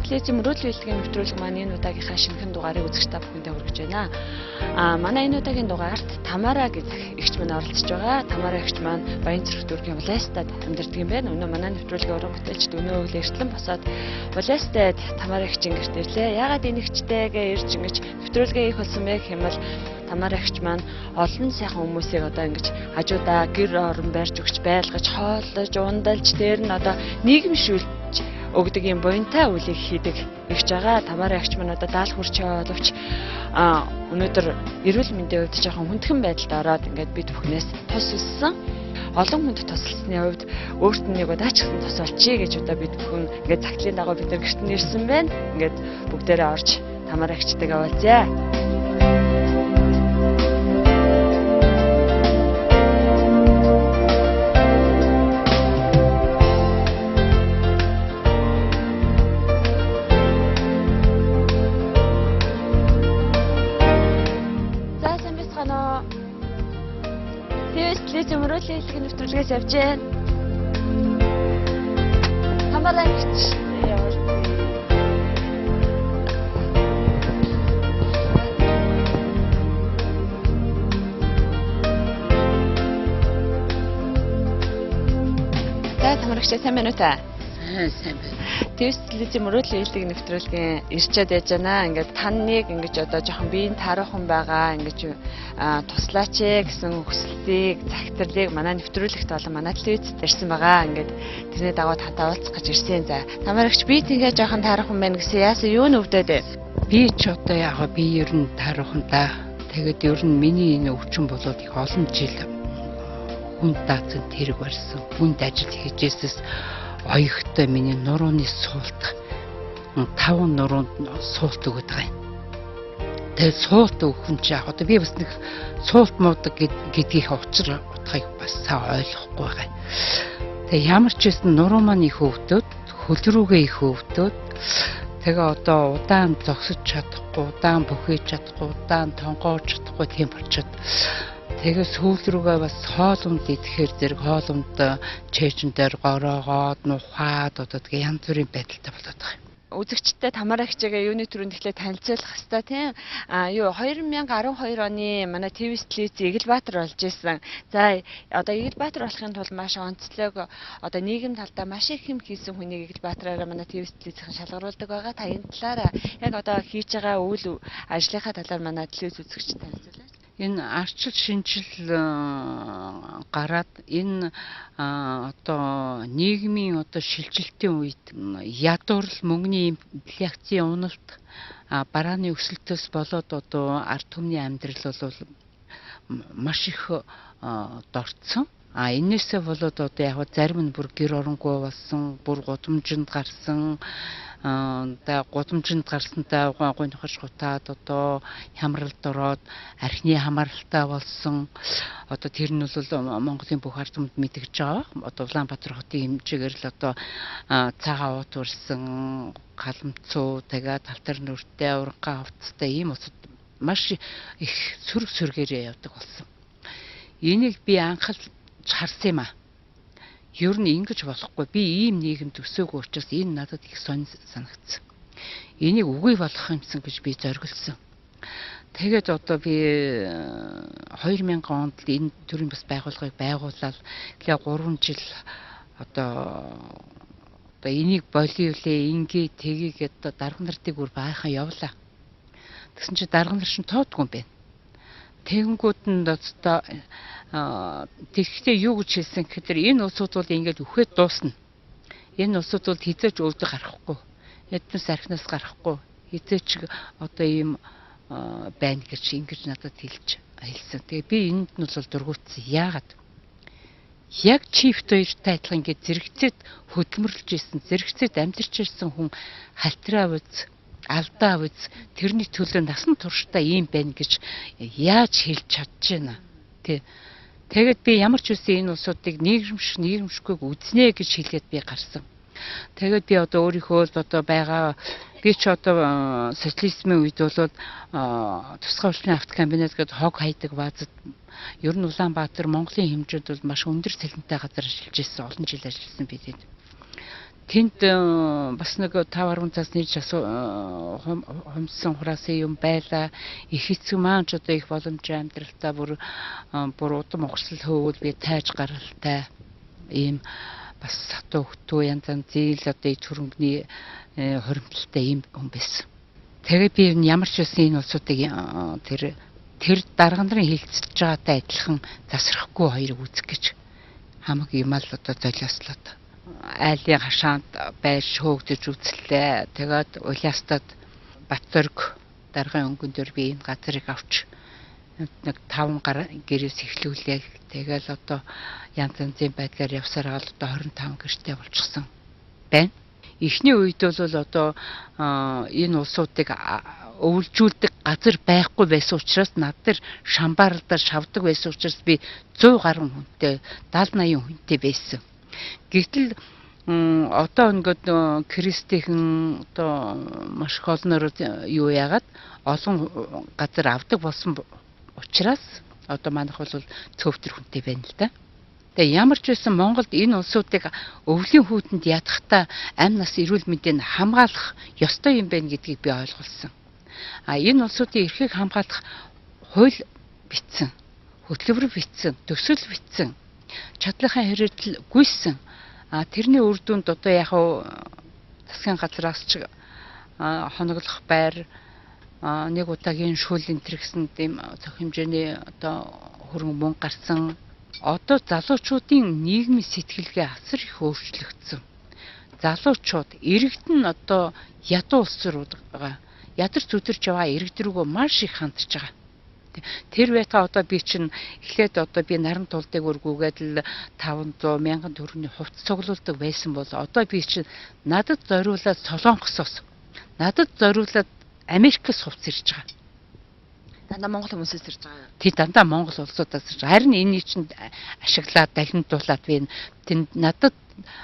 телевизийн мөрөөдлийн үйлдвэрийн нэвтрүүлэг маань энэ удаагийнхаа шинэхэн дугаарыг үзэгч та бүхэндээ хүргэж байна. Манай энэ удаагийн дугаарт Тамара гэдэг эгч маань оролцож байгаа. Тамара эгч маань Баянцэрэг дүүргийн Улаастад амьдардаг юм байна. Өнөө манай нэвтрүүлгийн уран бүтээлчд өнөө өглөө эртлэн босоод Улаастад Тамара эгчийн гэрт ирлээ. Яагаад энэ эгчтэйгээ ирж ингэж нэвтрүүлгээ хийх болсон бэ гэмэл Тамара эгч маань олон сайхан хүмүүсийг одоо ингэж хажуудаа гэр орон барьж өгч байлгаж, хооллож, ундалж тэр нь одоо нийгэмшүүлж өгдөг юм буянтай үйлийг хийдэг эгч байгаа. Тамара эгч маань одоо даал хүрчээ боловч өнөөдөр эрүүл мэндийн хувьд жоохон хүндхэн байдалд ороод ингээд бид бүхнээс тус өссөн. Олон хүнд тусалсны хувьд өөрт нь нэг удаачсан тус олчихъя гэж одоо бид бүхэн ингээд цагтлын дагуу бид нар гэрт нэрсэн байна. Ингээд бүгдээрээ орж Тамара эгчтэйгээ уулзъя. Телевизийн мөрөөдлийн үйлдвэрийн нэвтрүүлгээс явж байна. Тамара эгч явж. Тамара эгч сайн байна уу та? Сайн байна. Телевизийн мөрөөдлийн үйлдвэрийн нэвтрүүлгийн ирчээд байж байна. Ингээд таныг ингэж одоо жоохон биеийн тааруухан байгаа ингэж туслаач гэсэн хүсэлтийг, загтарлыг манай нэвтрүүлэгт болон манай телевизэд ирсэн байгаа. Ингээд тэрний дагуу тантай уулзах гэж ирсэн. За, Тамара эгч би тэгээ жоохон тааруухан байна гэсэн яасан юу нүвдээд вэ? Би ч одоо яага би ер нь тааруухан да. Тэгээд ер нь миний энэ өвчин болоод их олон жил хүнд даацсан тэрэг барьсан. Хүнд ажил хийжээсээс оёхтой миний нурууны суулт 5 нуруунд суулт өгöd байгаа юм. Тэгээд суулт өгөх нь ч яг одоо би бас нэг суулт муудаг гэдгийг учир утгыг бас сайн ойлгохгүй байгаа. Тэгээд ямар ч байсан нуруу маань их өвдөд, хөл рүүгээ их өвдөд. Тэгээ одоо удаан зогсож чадахгүй, удаан бөхөж чадахгүй, удаан тонгоож чадахгүй тийм болчиход. Тэгээ сүүл рүүгээ бас хоолунд идэхээр зэрэг хоолунд чэйжэн дээр гороогоод нухаад одоо тэгээ янз бүрийн байдалтай болоод байгаа юм. Үзэгчтэй Тамара эгчээгээ юуны төрөнд ихлэ танилцуулах хэвээр тийм. Юу 2012 оны манай ТВ телевизийн Эгэлбаатар болж исэн. За одоо Эгэлбаатар болохын тулд маш онцлог одоо нийгэм талдаа маш их юм хийсэн хүнийг Эгэлбаатараараа манай ТВ телевизийн шалгаруулдаг байгаа. Та энэ талаараа яг одоо хийж байгаа үйл ажлынхаа талаар манай телевиз үзэгчтэй танилцуулаач. Энэ арчил шинжил гараад энэ одоо нийгмийн одоо шилжилтийн үед ядуурл мөнгөний инфляцийн уналт барааны өсөлтөөс болоод одоо ард түмний амьдрал бол маш их дорцсон. Энээсээ болоод одоо яг зарим нь бүр гэр оронгүй болсон, бүр гудамжинд гарсан. Гудамжинд гарсантай гой нөхөж гутаад одоо хямралд ороод архины хамааралтай болсон. Одоо тэр нь бол Монголын бүх ард түмэнд мэдэгдэж байгаа. Одоо Улаанбаатар хотын хэмжээгээр л одоо цагаан уут урсан, галамцуу, тэгээд талтар нүртэй, уранхай хувцастай ийм усуд маш их сөргээрээ явдаг болсон. Энийг би анхалж харсан юм аа. Ер нь ингэж болохгүй. Би ийм нийгэмд өсөөгүй учраас энэ надад их сонир санагдсан. Энийг үгүй болгох юмсан гэж би зориглосон. Тэгээд одоо би 2000 онд энэ төрлийн бас байгууллагыг байгуулаад тэгээ 3 жил одоо энийг болиулээ, ингээ тгийгээд одоо дарга нартыг бүр баахан явлаа. Тэгсэн чинь дарга нар шин тоодгүй юм байна. Тэгэнгүүт нь одоо тэгэхдээ юу гэж хэлсэн гэхээр энэ улсууд бол ингээд үхээд дуусна. Энэ улсууд бол хизээч өвдөг гарахгүй. Эднээс архинаас гарахгүй. Хизээч одоо ийм байна гэж ингэж надад хэлсэн. Тэгээ би энд нь бол дургуутсан. Яагаад? Яг чифт хоёртай адилхан ингээд зэрэгцээд хөдөлмөрлөж исэн, зэрэгцээд амьдарч ирсэн хүн халтраа үз, алдаа үз, тэрний төлөө насан туршдаа ийм байна гэж яаж хэлж чадчихна. Тэгээд би ямар ч үсэн энэ улсуудыг нийгэмшгүй үзнэ гэж хэлээд би гарсан. Тэгээд би одоо өөрийнхөө одоо байгаа би ч одоо социализмын үед бол тусгай улсын автокомбинат гэдэг хог хайдаг баазад ер нь Улаанбаатар Монголын хэмжээнд бол маш өндөр цалинтай газар ажиллаж ирсэн, олон жил ажилласан би тэнд. Тэнд бас нэг 5-10 цаас нэрж хумдсан хураасан юм байла. Их эцэг маань ч одоо их боломжтой амьдралтаа бүр удам ухарсал хөөвөл би тайж гаралтай ийм бас сатуу хөтөө янз янзын одоо төрөнгөний хоримтлалтай ийм хүн байсан. Тэгээ би ямар ч үсэн энэ улсуудыг тэр дарга нарын хилцэж байгаатай адилхан засрахгүй хоёрыг үзэх гэж хамаг юм л одоо золиослоод айлын хашаанд байж хөөгдөж үзлээ. Тэгээд Улаастад Батзорг даргын өнгөн дээр би энэ газрыг авч нэг 5 гар гэрээс эхлүүлээ. Тэгэл одоо янз янзын байдлаар явсараа л одоо 25 гэртэй болчихсон байна. Эхний үед бол одоо энэ улсуудыг өвлжүүлдэг газар байхгүй байсан учраас над дээр шамбаарлаар шавдаг байсан учраас би 100 гаруй хүнтэй 70-80 хүнтэй байсан. Гэтэл одоо ингээд Кристийн одоо маш их олноор юу яагаад олон газар авдаг болсон учраас одоо манайх бол цөвтөр хүнтэй байна л да. Тэгээ ямар ч байсан Монголд энэ улсуудыг өвлийн хүүтэнд ядахтаа амь нас эрүүл мэндийг хамгаалах ёстой юм байна гэдгийг би ойлгуулсан. Энэ улсуудын эрхийг хамгаалах хууль бичсэн, хөтөлбөр бичсэн, төсөл бичсэн, чадлынхаа хэрэгдэл гүйсэн. Тэрний үр дүнд одоо яг засгийн газраас ч хоноглох байр нэг удаагийн шүүл энтер гэсэн тийм зөх хэмжээний одоо хөрөнгө мөнгө гарсан. Одоо залуучуудын нийгмийн сэтгэлгээ асар их өөрчлөгдсөн. Залуучууд иргэдэн одоо ядуу улс руу байгаа. Ядарч зүдэрч яваа иргэд рүүгөө маш их хандж байгаа. Тэр байтаа одоо би чинь эхлээд одоо би наран тулдыг өргүүгээд л 500,000 төгрөгийн хувц цуглуулдаг байсан бол одоо би чинь надад зориулаад Солонгосоос надад зориулаад Америкээс хувц ирж байгаа. Дандаа Монгол хүмүүсээс ирж байгаа. Тий дандаа Монгол улсуудаас ирж байгаа. Харин энэний чинь ашиглаад дахиндуулаад би тэнд надад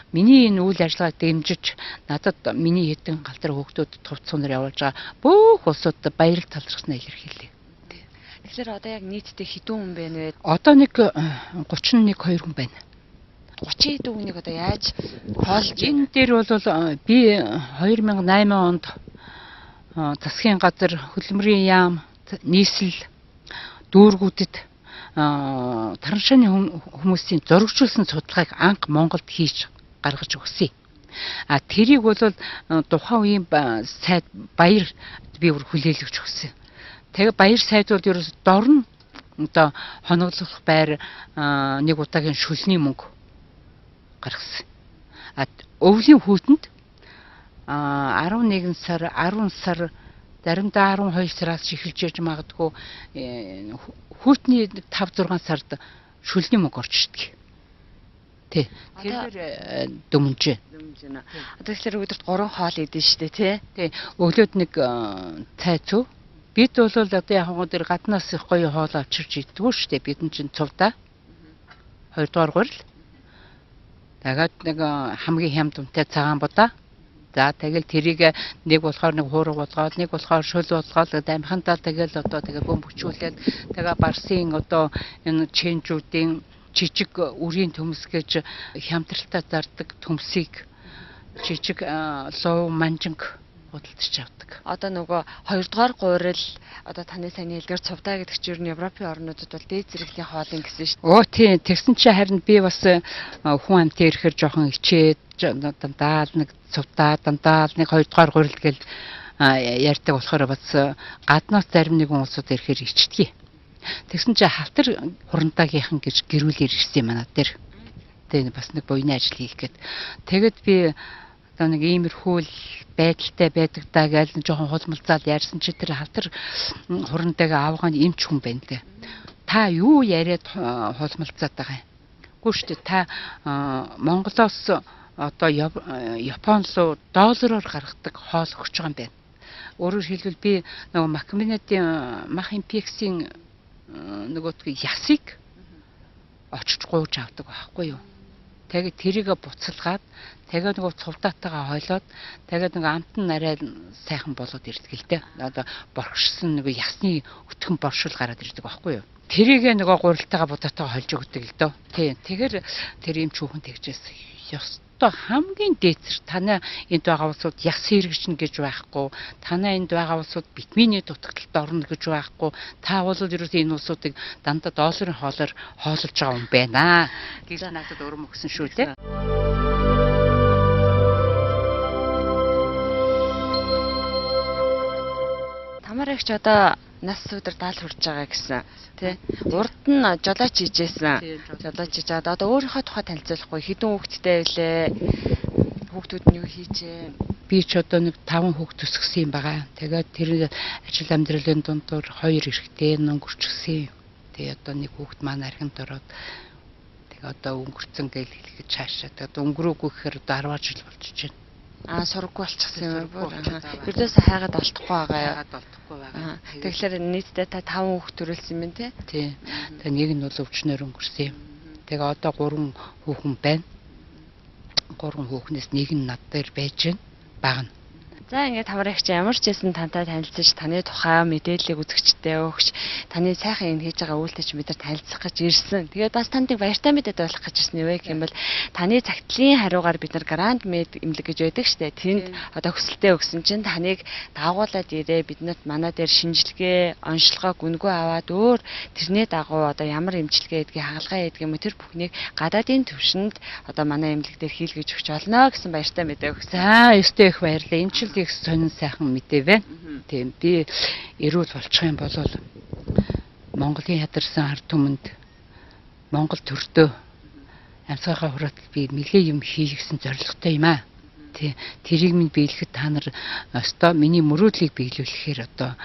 миний энэ үйл ажиллагааг дэмжиж надад миний хэдэн галтраа хүүхдүүд хувцсуунаар явуулж байгаа бүх улсуудад баярал талархснаа илэрхийлье. Тэгэхээр одоо яг нийтдээ хэдэн хүн байна вэ? Одоо нэг 31-2 хүн байна. 30 хэдэн хүнийг одоо яаж хоолж энэ дээр бол би 2008 онд засгийн газар хөдөлмөрийн яам нийслэл дүүргүүдэд тараншааны хүмүүсийн зурагжуулсан судалгааг анх Монголд хийж гаргаж өгсөн. Тэрийг бол тухайн үеийн сайд баяр би хүлээлгэж өгсөн. Тэгээ баяр сайд бол ерөөс дорн одоо хоноглох байр нэг удаагийн шүлний мөнгө гаргасан. Өвлийн хүүтэнд 11 сар 10 сар заримдаа 12 сараас эхэлж яж магадгүй хүүтний 5-6 сард шүлний мөнгө орчдөг. Тий. Тэр дөмжээ. Одоо тэгэхээр өдөрт 3 хоол идэж штэ тий. Тий. Өглөөд нэг цай цүү. Бид бол одоо яг гоо гаднаас их гоё хоол авчирч иддгүү штэ. Бидэн чинь цувдаа. 2 дугаар гурил. Тагаад нэг хамгийн хямд үнэтэй цагаан будаа. За тэгэл тэрийг нэг болохоор нэг хуурга болгоод нэг болохоор шөл болгоод амхантаа тэгэл одоо тэгээ бөмбөгчүүлээд тэгээ барсын одоо энэ чэнжүүдийн жижиг үрийн төмс гэж хямдралтай зардаг төмсийг жижиг лов манжинг худалдаж авдаг. Одоо нөгөө 2 дугаар гурил одоо таны сайн хэлгээр цувдаа гэдэг чинь ер нь Европын орнуудад бол дээд зэрэглэлийн хоолын гэсэн шүү дээ. Оо тий, тэгсэн чинь харин би бас хүн амт ирэхээр жоохон ичээд дандаа л нэг цувдаа дандаа л нэг 2 дугаар гурил гэл ярьдаг болохоор бас гаднаас зарим нэгэн улсууд ирэхээр ичдэг. Тэгсэн чинь халтар хурандаагийнхан гэж гэрүүл ирсэн юм манай дээр. Тэгээ бас нэг буйны ажил хийх гээд. Тэгэд би нэг иймэрхүү байдалтай байдаг даа гэж жоохон хулмалцаад ярьсан чи тэр халтар хурандаг аавгаан эмч хүн байна лээ. Та юу яриад хулмалцаад байгаа юм? Үгүй шүү дээ. Та Монголоос одоо Япон руу доллараар гаргадаг хоол өгч байгаа юм байна. Өөрөөр хэлбэл би нөгөө Макминатын Мах импексийн нөгөөдгөө ясыг очиж гууж авдаг байхгүй юу? Тэгээд тэрийг буцалгаад тэгээд нөгөө цувдаатайгаа хойлоод тэгээд нөгөө амт нь арай сайхан болоод ирдэг л дээ. Одоо борхшсон нөгөө ясны өтгөн боршил гараад ирдэг байхгүй юу? Тэрийг нөгөө гурилтайгаа будаатайгаа хольж өгдөг л дөө. Тийм. Тэгэхээр тэр юм чүүхэн тэгжээс одоо хамгийн дээцэр танай энд байгаа улсууд ягс хэрэгжнэ гэж байхгүй, танай энд байгаа улсууд витамины дутагдлалд орно гэж байхгүй, та бол ерөөсөө энэ улсуудыг дандаа долларын хоолоор хоололж байгаа юм байна гэж надад өрөм өгсөн шүү дээ. Тамарагч одоо нас өдөр даал хүрж байгаа гэсэн тий. Урд нь жолооч хийжсэн. Жолооч хийж байгаа. Одоо өөрийнхөө тухай танилцуулахгүй хэдэн хүүхэдтэй байлээ? Хүүхдүүд нь юу хийжээ? Би ч одоо нэг 5 хүүхд төсгсөн юм байгаа. Тэгээд тэр ажил амьдралын дундуур 2 эрэгтэй өнгөрчихсөн. Тэгээд одоо нэг хүүхд маань архинд ороод тэгээд одоо өнгөрцөн гэж хэлэхэд цаашаа. Тэгээд өнгөрөөгүй гэхээр одоо 10 жил болчихж байна. Сургаггүй болчихсон юм бүр. Ердөөсөө хайгаад олдохгүй байгаа юу? Тэгэхээр нийтдээ та 5 хүүхд төрүүлсэн юм тий? Тий. Тэгээ нэг нь бол өвчнөр өнгөрсөн юм. Тэгээ одоо 3 хүүхэн байна. 3 хүүхнээс нэг нь над дээр байж байна. Бага нь. За ингээд Тамарагч ямар ч байсан тантай танилцж таны тухай мэдээллийг үзэгчтэй өгч таны сайхан энэ хийж байгаа үйлдэлч бид нар танилцах гэж ирсэн. Тэгээд бас тандыг баяртай мэдээд болох гэж ирсэн юм гэвэл таны цагтлын хариугаар бид нар Grand Med имлэг гэж байдаг штэ. Тэнд одоо хүсэлтээ өгсөн чинь таныг дагуулад ирээ биднэрт манай дээр шинжилгээ, онцлогоо гүнгөө аваад өөр тэрний дагуу одоо ямар эмчилгээ гэдгийг хагалгаа хийдэг юм тэр бүхнийг гадаадын төвшөнд одоо манай имлэг дээр хийлгэж өгч олно гэсэн баяртай мэдээ өгсөн. За өстэй их баярлалаа. Энэ жил их сонин сайхан мэдээ байна. Тийм би эрүүл болчих юм бол Монголын ядарсан ард түмэнд Монгол төрдөө амьсгалаа хураатал би нэлээ юм хийх гэсэн зорилготой юм аа. Тий тэрийг минь биелэхэд та нар өстой миний мөрөөдлийг биелүүлэхээр одоо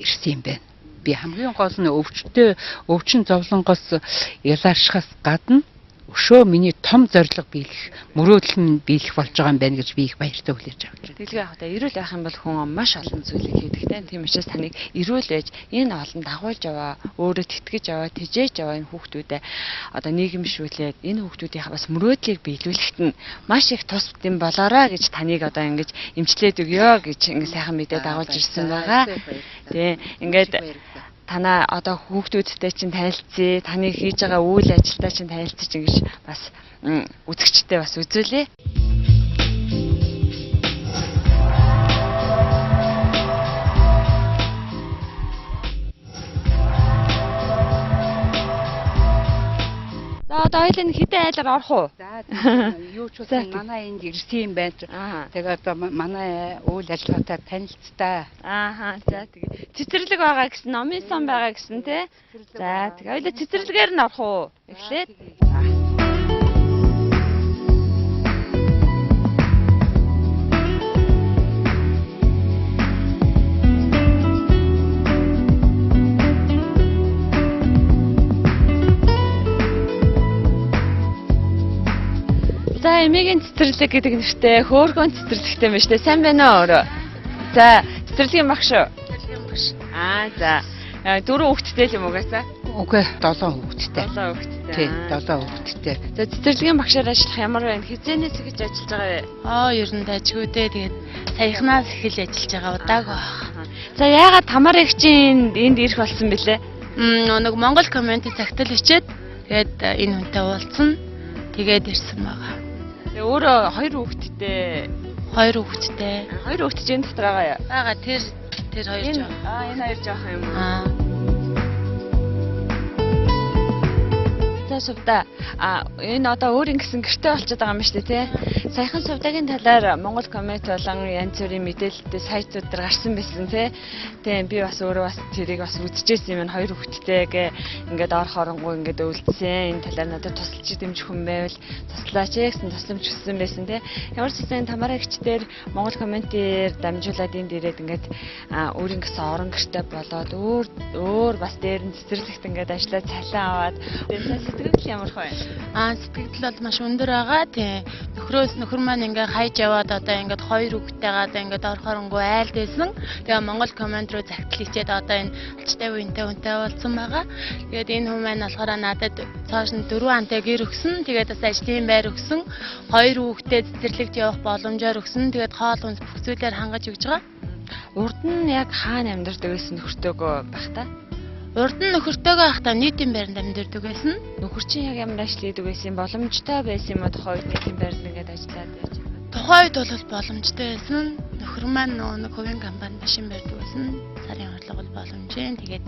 ирсэн юм байна. Би хамгийн гол нь өвчин зовлонгоос ялааршихаас гадна өшөө миний том зорилго биелэх мөрөөдөл нь биелэх болж байгаа юм байна гэж би их баяртай хүлээж авч байна. Тэглээ яг та эрүүл байх юм бол хүн маш олон зүйлийг хийдэг. Тийм учраас таныг эрүүл ээж энэ олон дагуулж аваа, өөрөө тэтгэж аваа, тэжээж аваа энэ хүүхдүүдэд одоо нийгэмшүүлээд энэ хүүхдүүдийн бас мөрөөдлийг биелүүлэхэд нь маш их тус юм болоорой гэж таныг одоо ингэж эмчлээд өгөө гэж ингэ сайхан мэдээ дагуулж ирсэн байгаа. Тийм ингээд танаа одоо хүүхдүүдтэй чинь танилцъя, таны хийж байгаа үйл ажилтаа чинь танилцчих ингэж бас үзэгчтэй бас үзүүлээ. За одоо хоёул нь хэдэн айлаар орох уу? За юу ч үгүй манай энд ирсэн юм байна. Тэгээ одоо манай үйл ажиллагаатай танилцтаа. За тэгээ цэцэрлэг байгаа гэсэн, номын сон байгаа гэсэн тий. За тэгээ хоёул цэцэрлэгээр нь орох уу? Эхлээд. За эмигийн цэцэрлэг гэдэг нэртэй хөөрхөн цэцэрлэгтэй юм шүү дээ. Сайн байна уу өөрөө? За цэцэрлэгийн багш шүү. Цэцэрлэгийн багш. За 4 хүүхэдтэй л юм угаасаа? Үгүй 7 хүүхэдтэй. 7 хүүхэдтэй. Тий 7 хүүхэдтэй. За цэцэрлэгийн багшаар ажиллах ямар байна? Хизээнээс эхэлж ажиллаж байгаа вэ? Ер нь дайггүй дээ. Тэгээд саяхнаас эхэлж ажиллаж байгаа удаагүй байна. За яагаад Тамарагчийн энд ирэх болсон бэлээ? Нэг Монгол комменти цагтал хичээд тэгээд энэ хүнтэй уулзсан. Тэгээд ирсэн байгаа. Тэгээ өөрөө 2 хүүхэдтэй. 2 хүүхэдтэй. 2 хүүхэд чинь дотор байгаа юу? Бага тэр 2 жоо. Энэ 2 жоох юм уу? Сувда энэ одоо өөр ингэсэн гэртэй болчиход байгаа юм шүү дээ тий. Саяхан сувдагийн талаар Монгол коммент болон янз бүрийн мэдээлэлтэй сайтууд дээр гарсан байсан тий. Тэгээ би бас өөрөө бас тэрийг бас үзчихсэн юм. 2 хүүхэдтэй гэ ингээд орох оронгуй ингээд өвлдсөн. Энэ талаар надад тусалж дэмжих хүн байвал туслаач гэсэн тусламж хүссэн байсан тий. Ямар ч гэсэн Тамарагч дээр Монгол комментээр дамжуулаад энд ирээд ингээд өөрийн гэсэн орон гэртэй болоод өөр бас дээр нь цэцэрлэгт ингээд ажиллаад цалин аваад сэтгэл ямар хөө? Сэтгэл бол маш өндөр байгаа. Тийм. Нөхөр маань ингээ хайж яваад одоо ингээд 2 хүүхдтэйгээ ингээд орохоронгүй айлд байсан. Тэгээ Монгол команд руу загтал хичээд одоо энэ алчтай үеинтэй хүнтэй уулзсан байгаа. Тэгээд энэ хүн маань болохоор надад цааш нь 4 антай гэр өгсөн. Тэгээд бас ажлын байр өгсөн. 2 хүүхдтэй цэцэрлэгт явах боломжоор өгсөн. Тэгээд хоол хүнс бүх зүйлээр хангаж өгч байгаа. Урд нь яг хаана амьдардаг гэсэн нөхөртөөгөө байх та? Урд нь нөхөртөөгөө ахтаа нийтийн байранд амьдардаг байсан. Нөхөр чинь яг ямар ажил хийдэг байсан, боломжтой байсан юм уу тухайн үед нийтийн байранд ингээд ажиллаад байж байгаа? Тухайн үед бол боломжтой байсан. Нөхөр маань нэг хувийн компанид машин барьдаг байсан. Сарын орлого бол боломжтой. Тэгээд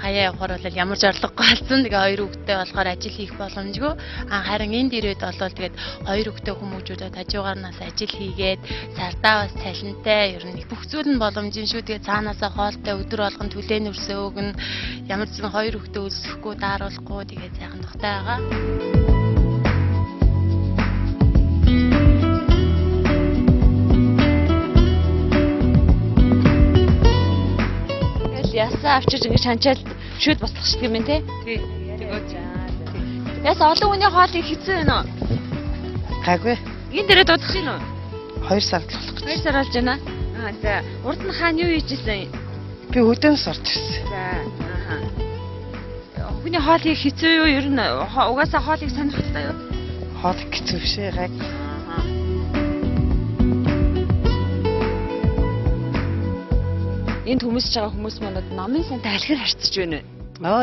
хаяа явахаар бол ямар ч орлогогүй болсон. Тэгээ хоёр хүүхэдтэй болохоор ажил хийх боломжгүй. Харин энд ирээд бол тэгээд хоёр хүүхэдтэй хүмүүжүүдэд хажуугаарнаас ажил хийгээд сардаа бас цалинтай ер нь бүх зүйл нь боломжийн шүү. Тэгээд цаанаасаа хоолтой өдөр болгон түлээн өрсөө өгнө. Ямар ч зэн хоёр хүүхэдтэй өлсөхгүй дааруулахгүй тэгээд сайхан тухтай байгаа. Ясаа авчирч ингэ шанчаал шүд босгох шиг юм те. Тий. Ясаа олон хүний хоолыг хийцэн байна уу? Гайгүй. Энд дээрээ дуудах шин үү? 2 сар болох гэж. 2 сар болж байна. За. Урд нь хаана юу хийжсэн? Би өдөөс орж ирсэн. За. Хүний хоолыг хийцэн юу? Ер нь угаасаа хоолыг сонирхолтой юу? Хоол хэцүү биш ээ гайгүй. Энд хүмүүсж байгаа хүмүүс манад намын сантай алхир харьцаж байна.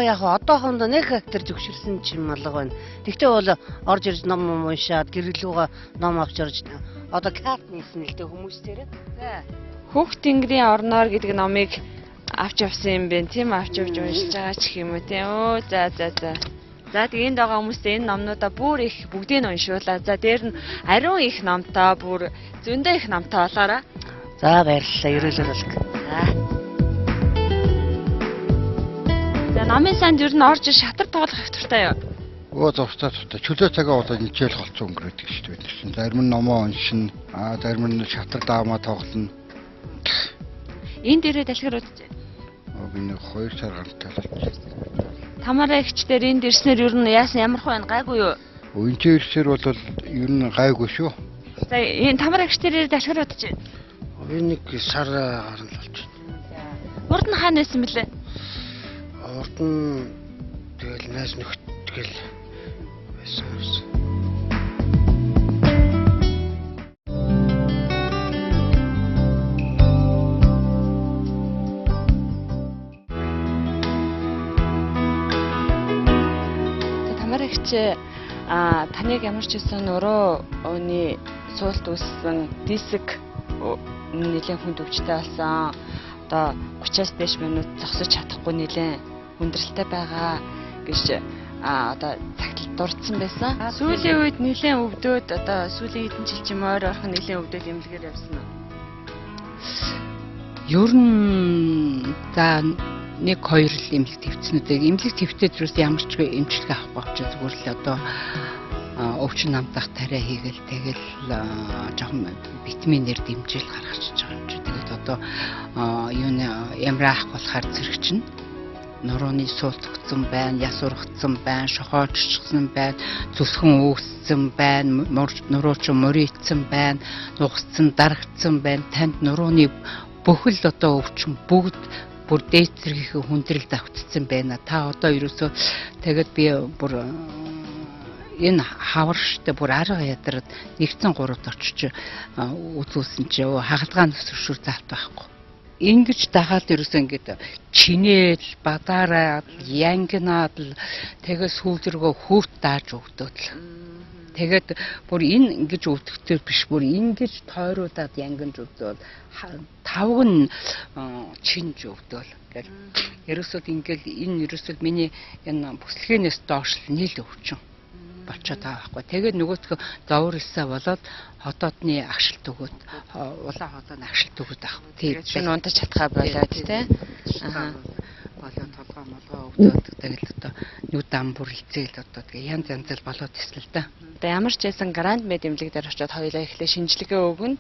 Яг одоохондоо нэг актер зөвшөрсөн чим алга байна. Тэгтээ бол орж ирж ном уншаад гэрлүүгээ ном авч орж одоо карт нээсэн л дээ хүмүүстээрээ. За. Хүүхд тэнгэрийн орноор гэдэг номыг авч явсан юм байна тийм авч явж уншиж байгаа ч юм уу тийм. Өө за. За тэгээ энд байгаа хүмүүстээ энэ номнуудаа бүр их бүгдийг нь уншуулаа. За дээр нь ариун их номтой бүр зөндөө их номтой болоорой. За баярлалаа. Ерөөлөөр бол. За намын санд ер нь орж шатар тоглох их туртай юу? Оо зурцаа туртай. Чөлөө цагаа болоод ничээл холцсон өнгөрөөд гэж байсан. Зарим нь номоо уншина, зарим нь шатар даамаа тоглоно. Энд ирээд алхир удаж байна. Би нэг 2 сар гартай болж. Тамаараа ихчдэр энд ирснээр ер нь яасан ямар хөө байна гайгүй юу? Үнчээ ирсээр бол ер нь гайгүй шүү. За энэ тамаараа ихчдэр ирээд алхир удаж байна. Би нэг сар гарна л болж байна. Урд нь хаана байсан бэлээ? Урд нь тэгэл найз нөхдөд байсан. Тамаараа ихч таныг ямар ч байсан өөрөө өөний суулт үүссэн диск нэлээд хүнд өвчтэй болсон. Одоо 30-аас дээш минут зогсож чадахгүй нэлээд хүндрэлтэй байгаа гэж одоо цагт дурдсан байсан. Сүүлийн үед нэлээд өвдөөд одоо сүүлийн хэдэн жил ч юм ойр орхон нэлээд өвдөд эмнэлгээр явсан уу? Ер нь за 1-2 л эмнэлэг твцнүүдээ эмнэлэг твтээд юус ямар ч эмчилгээ авахгүй ч зүгээр л одоо өвчин намтах тариа хийгээл тэгэл жоохон витаминээр дэмжил гаргачихж байгаа юм чи. Тэгээд одоо юуны ямраа ах болохоор зэрэг чинь нурууны суултгдсан байна, яс ургацсан байна, шохооччихсан байна, зүсхэн үүссэн байна, нурууч мөрийдсэн байна, нугасцсан, дарагдсан байна. Танд нурууны бүхэл одоо өвчин бүгд бүр дээд зэргийн хүндрэл давтцсан байна. Та одоо ерөөсөө тэгээд би бүр энэ хаварштай бүр арга ядараад нэгцэн 3-т очиж үзүүлсэн чи хагалгаан төсөвшөр залт байхгүй. Ингэж дагаад ерөөсөө ингэж чинээл, бадаараад, янгинаад л тэгээд сүүлргөө хүүт дааж өгдөг л. Тэгээд бүр энэ ингэж өвдөхтэй биш бүр ингэж тойруудаад янгинж өгдөөл тавг нь чинж өгдөөл гэл. Ерөөсөө ингээл энэ ерөөсөө миний энэ бүслэхээс доош л нийл өвчин болчиход байгаа байхгүй. Тэгээд нөгөөдгөө зоворлсаа болоод хотоодны агшилт өгөөд улаан хотооны агшилт өгөөд авах. Тэгээд чинь унтаж чадхаа болоод тий. Болоод толгой молгоо өвдөд тэгэл одоо нүд ам бүр хилцээл одоо тэгээ янз янзэл болоод ирсэн л да. Одоо ямар ч байсан гранд мед эмнэлэг дээр очиод хоёулаа эхлээ шинжилгээ өгнө.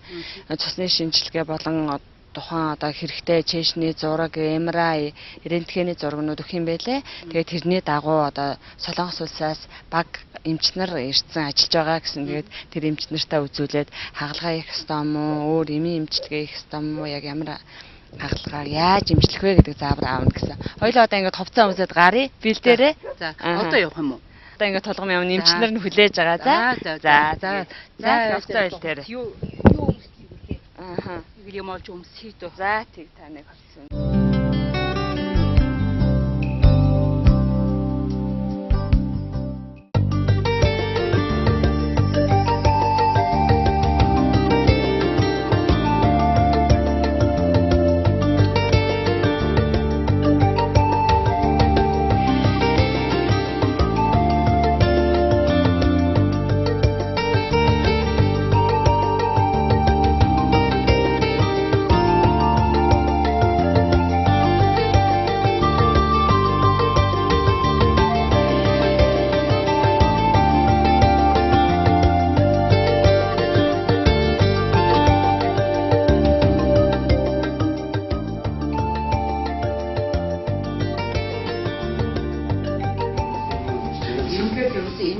Цусны шинжилгээ болон тухайн одоо хэрэгтэй чэшний зураг, MRI, рентгений зургнууд өгөх юм байлээ. Тэгээд тэрний дагуу одоо Солонгос улсаас баг эмчнэр ирсэн ажиллаж байгаа гэсэн. Тэгээд тэр эмчнэртээ үзүүлээд хагалгаа хийх ёстой юм уу, өөр эмийн эмчилгээ хийх ёстой юм уу, яг ямар хагалгаа яаж эмчлэх вэ гэдэг заавар аавна гэсэн. Хоёулаа одоо ингээд хувцас өмсөд гарыг бэлдээрээ. За одоо явах юм уу? Одоо ингээд толгом явна эмчнэр нь хүлээж байгаа. За хувцас бэлдээрээ. Юу юм олж өмсөйдөө. За тийг таныг болсон.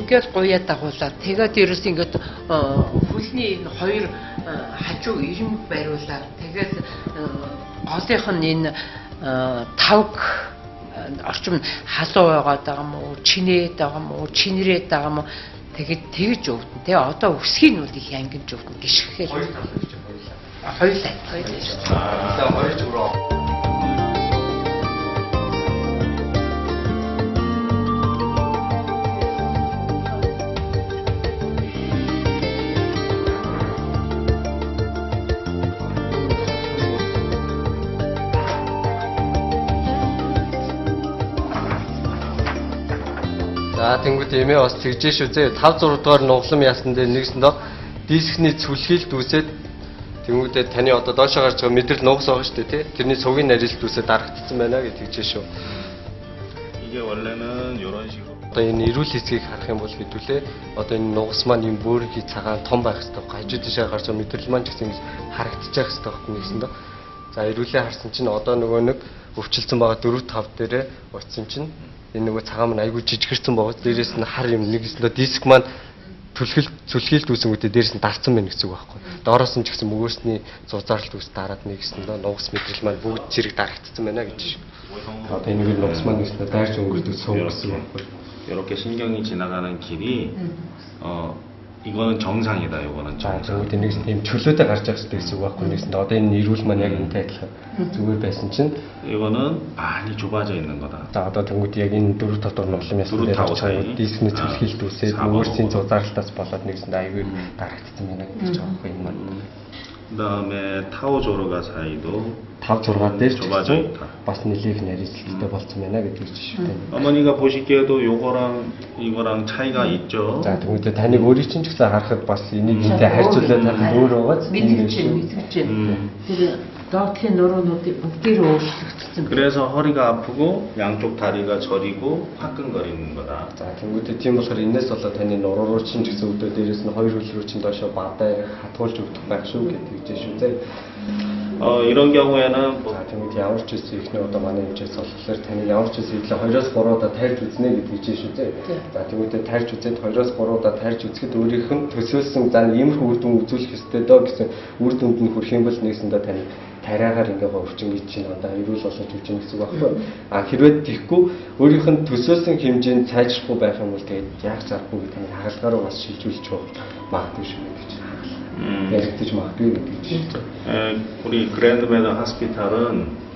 ингээд гуяа дагуулаад тэгээд ерөөс ингээд хөлний энэ хоёр хажуу ирмэг бариулаад тэгээд голынх нь энэ тавг орчим халуу байгаад байгаа юм уу, чинээд байгаа юм уу, чинрээд байгаа юм уу, тэгээд тэгж өвдөн. Тэгээ одоо өсгийг нь бол их ангинж өвдөн гიშгхээ. Хоёулаа. Хоёр зүрх. За тэнгууд эмээ бас тэгжээ шүү зэ 5 6 дугаар нуглам яасан дээр нэгсэндээ дискний цүлхийл дүүсээд тэнгуудээ таны одоо доошоо гарч байгаа мэдрэл нугас байгаа шүү дээ тий. Тэрний цугийн нарийн дүүсээд дарагдсан байна гэж тэгжээ шүү. 이게 원래는 이런 식으로 Одоо энэ эрүүл хэсгийг харах юм бол хэдүүлээ одоо энэ нугас маань юм бөөрийнхий цагаан том байх хэрэгтэй. Хажуу тийшээ гарч байгаа мэдрэл маань ч гэсэн харагдчих хэрэгтэй байхгүй нэгсэндээ. За эрүүлээ харсан чинь одоо нөгөө нэг өвчлцэн байгаа 4 5 дээрээ очсон чинь энэ нөгөө цагаан маань айгүй жижигэрсэн байгаа. Дээрээс нь хар юм нэгэсэндээ диск маань цүлхийл дүүсэнгүүдээ дээрээс нь дарцсан байна гэсэн үг байхгүй. Доороос нь ч гэсэн мөгөөсний зузаарлт үс дараад нэгэсэндээ нугас мэдрэл маань бүгд зэрэг дарагдсан байна гэж. Одоо энэ нэг нугас маань нэгэсэндээ дайрч өнгөрдөг сууг гэсэн үг байхгүй. 이렇게 신경이 지나가는 길이 이거는 정상이다. 이거는 자, 정상. 저거 нэгсэн тийм чөлөөтэй гарч явах хэрэгтэй гэсэн үг байхгүй нэгсэн. Одоо энэ эрүүл маань яг энэтэй адилхан зүгээр байсан чинь 이거는 많이 좁아져 있는 거다. за одоо тэнгууд яг энэ 4 дотор нулам ясан дээр очиж дискний цүлхийлт үсээд мөрсийн зузаарлалтаас болоод нэгсэн аюул дарагдсан байна гэж байгаа байхгүй юм маань. 그다음에 타오 조르가 사이도 5 6 дээр 좁아져 있다. бас нэлээх нарийнсэлтэй болсон байна гэдэг чинь шүү дээ. 어머니가 보시기에도 요거랑 이거랑 차이가 있죠. За тэгвэл таныг өөрийн чинь ч гэсэн харахад бас энийг энэтэй харьцуулаад харах өөр байгааз мэдгэж тэр доотхийн нурууны бүгдээр өөрчлөгдсөн. 그래서 허리가 아프고 양쪽 다리가 저리고 화끈거리는 거다. за тэгвэл тийм болохоор энэс болоод таны нуруу руу чинь ч гэсэн өдөө дээрээс нь хоёр хөл рүү чинь доошоо бадай хатгуулж өгдөг байх шүү гэдэг чинь шүү дээ. 이런 경우에는 за тэгвэл ямар ч зүйл ихний одоо манай хэмжээс болохоор таны ямар ч зүйл 2-оос 3 удаа тайлж үзнэ гэдэг чинь шүү дээ. за тэгвэл тайлж үзээд 2-оос 3 удаа тайлж үзэхэд өөрийнх нь төсөөлсөн за иймэрхүү үр дүн үзүүлэх ёстой доо гэсэн үр дүнд нь хүрэх юм бол нэгсэндээ таны тариагаар ингээ өвчин гэж чинь одоо эрүүл болоод үжин гэсэн үг байхгүй. Хэрвээ тийхгүй өөрийнх нь төсөөлсөн хэмжээнд сайжрахгүй байх юм бол тэгээд яг зарахгүй гэдэг нь хагалгаараа бас шилжүүлж магадгүй шүү гэж. Яригдчих магадгүй гэдэг чинь. 우리 그랜드메더 하스피탈은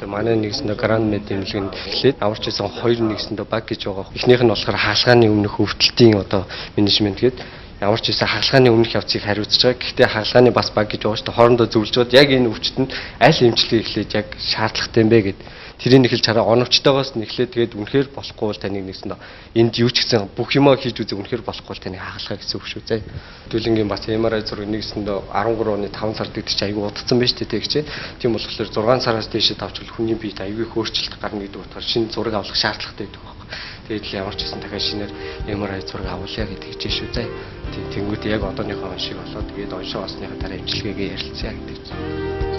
манай нэгсэндээ гранд мед эмнэлгэнд эхлээд аварч исэн 2 нэгсэндээ баг гэж байгаа. Эхнийх нь болохоор хаалгааны өмнөх өвдөлтийн одоо менежмент гээд ямар ч байсан хаалгааны өмнөх явцыг хариуцж байгаа. Гэхдээ хаалгааны бас баг гэж байгаа шүү дээ. Хоорондоо зөвлөжөөд яг энэ өвчтөнд аль эмчилгээ эхлээд яг шаардлагатай юм бэ гэд тэрийг эхэлж хараа оновчтойгоос нь эхлээд тэгээд үнэхээр болохгүй бол таныг нэгсэндээ энд юу ч гэсэн бүх юмаа хийж үзэх үнэхээр болохгүй бол таныг хаалгаа гэсэн үг шүү зэ. Төлөнгийн бас MRI зураг нэгсэндээ 13 оны 5 сард гэдэг чинь айгүй удацсан байж тээ тэгчээ. Тийм болохоор 6 сараас дээшээ тавчвал хүний биед айгүй их өөрчлөлт гарна гэдэг утгаар шинэ зураг авах шаардлагатай байдаг байхгүй. Тэгээд л ямар ч гэсэн дахиад шинээр MRI зураг авуулъя гэдэг чинь шүү зэ. Тэнгүүд яг одооныхоо шиг болоод тэгээд оншоо осныхаа дараа эмчилгээгээ ярилцъя гэдэг чинь.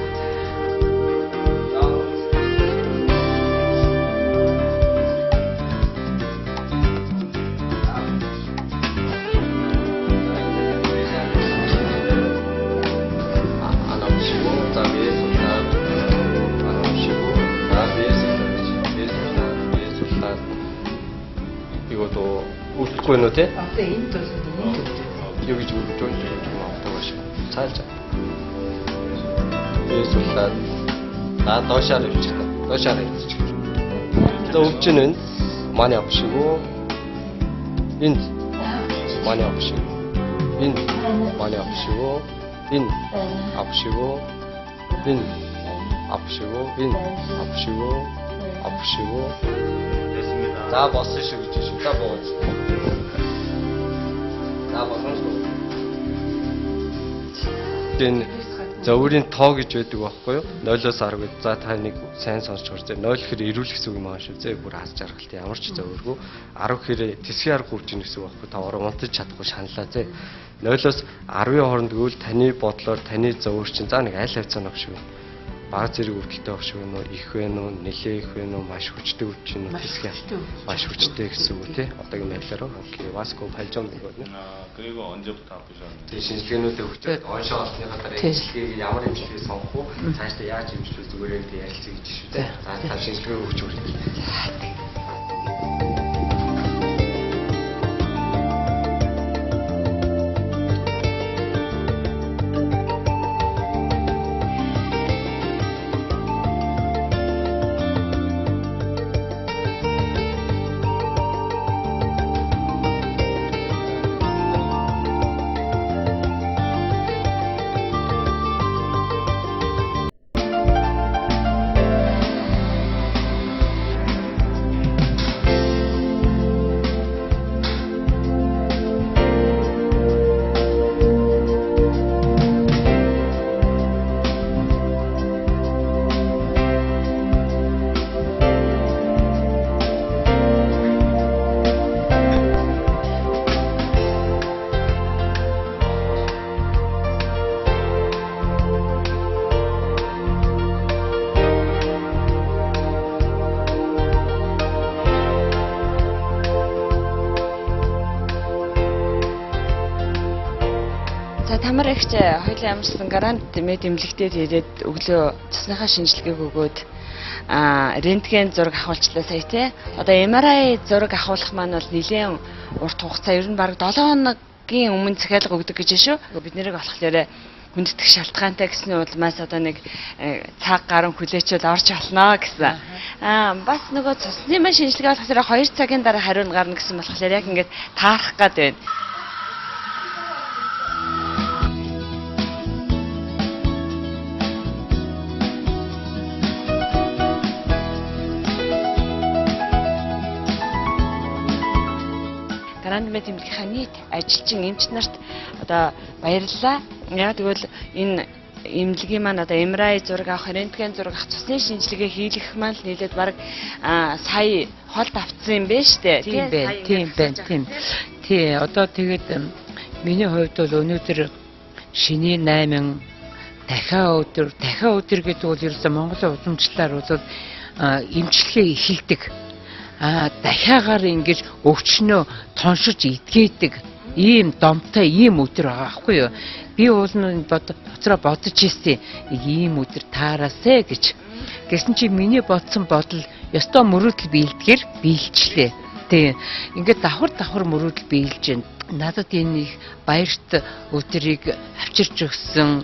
이것도 웃고 있는데? Одоо энд бол 여기 좀 나오고 싶어. 살짝. 예술단 나 너샤를 붙였다. 너샤를 붙였다. 또 욱주는 많이 아프시고 인 많이 아프시고 인 많이 아프시고 인 아프시고 인 아프시고 인 아프시고 아프시고 됐습니다. 자 벗으시고 주시고 자 먹었지. 자 벗으시고 за өөрийн тоо гэж байдаг байхгүй юу? 0-оос 10 гэж. За та нэг сайн сонсч харж байна. 0 гэхээр эрүүл гэсэн үг юм аа шүү. Зэ бүр аз жаргалтай ямар ч зөөргөө. 10 гэхээр тэсгийн арга үржин гэсэн үг байхгүй юу? Та ороо унтаж чадахгүй шаналаа зэ. 0-оос 10-ийн хооронд гэвэл таны бодлоор таны зөөр чинь за нэг аль хавцаа нэг шүү. бага зэрэг өвдөлттэй байх шиг байна уу, их байна уу, нэлээ их байна уу, маш хүчтэй өвч нь хэсэг маш хүчтэй гэсэн үг тий. Одоогийн байдлаар окей, васко 팔жон гэдэг нь. 그리고 언제부터 아프셨나요? Тэгээ шинжилгээнүүдээ өгчөөд оншоо олсныхаа дараа шинжилгээг ямар эмчилгээг сонгох уу, цаашдаа яаж эмчлэх зүгээр л ярилцъя гэж шүү дээ. За та шинжилгээ өгч үргэлжлэе. Тамар ихч хоёулаа ямарчсан гарант мэд эмнэлэгтээ ирээд өглөө цусныхаа шинжилгээг өгөөд рентген зураг авахулчлаа сая тий. Одоо MRI зураг авахулах маань бол нэлээд урт хугацаа ер нь бараг 7 хоногийн өмнө захиалга өгдөг гэж шүү. Бид нэрийг болохоор хүндэтгэх шалтгаантай гэсэн улмаас одоо нэг цаг гарan хүлээчээд орж олно гэсэн. Бас нөгөө цусны маань шинжилгээ болохоор 2 цагийн дараа хариу нь гарна гэсэн болохоор яг ингээд таарах гад байна. Гарант мэд эмнэлгийн нийт ажилчин эмч нарт одоо баярлалаа. Яг тэгвэл энэ эмнэлгийн маань одоо MRI зураг авах, рентген зураг авах, цусны шинжилгээ хийх маань л нийлээд бараг сая холд авцсан юм байна шүү дээ. Тийм байна. Тий, одоо тэгээд миний хувьд бол өнөөдөр шиний 8 дахиад өдөр гэдэг бол ерөөсөө Монголын уламжлалаар бол эмчилгээ эхэлдэг. Дахиагаар ингэж өвчнөө тоншиж идгээдэг ийм домтой ийм өдөр байгаа байхгүй юу? Би уулын дотроо бодож ирсэн ийм өдөр таараасэ гэж. Гэсэн чи миний бодсон бодол ёстой мөрөөдөл биелдгээр биелчлээ. Тэг. Ингээд давхар мөрөөдөл биелж байна. Надад энэ их баярт өдрийг авчирч өгсөн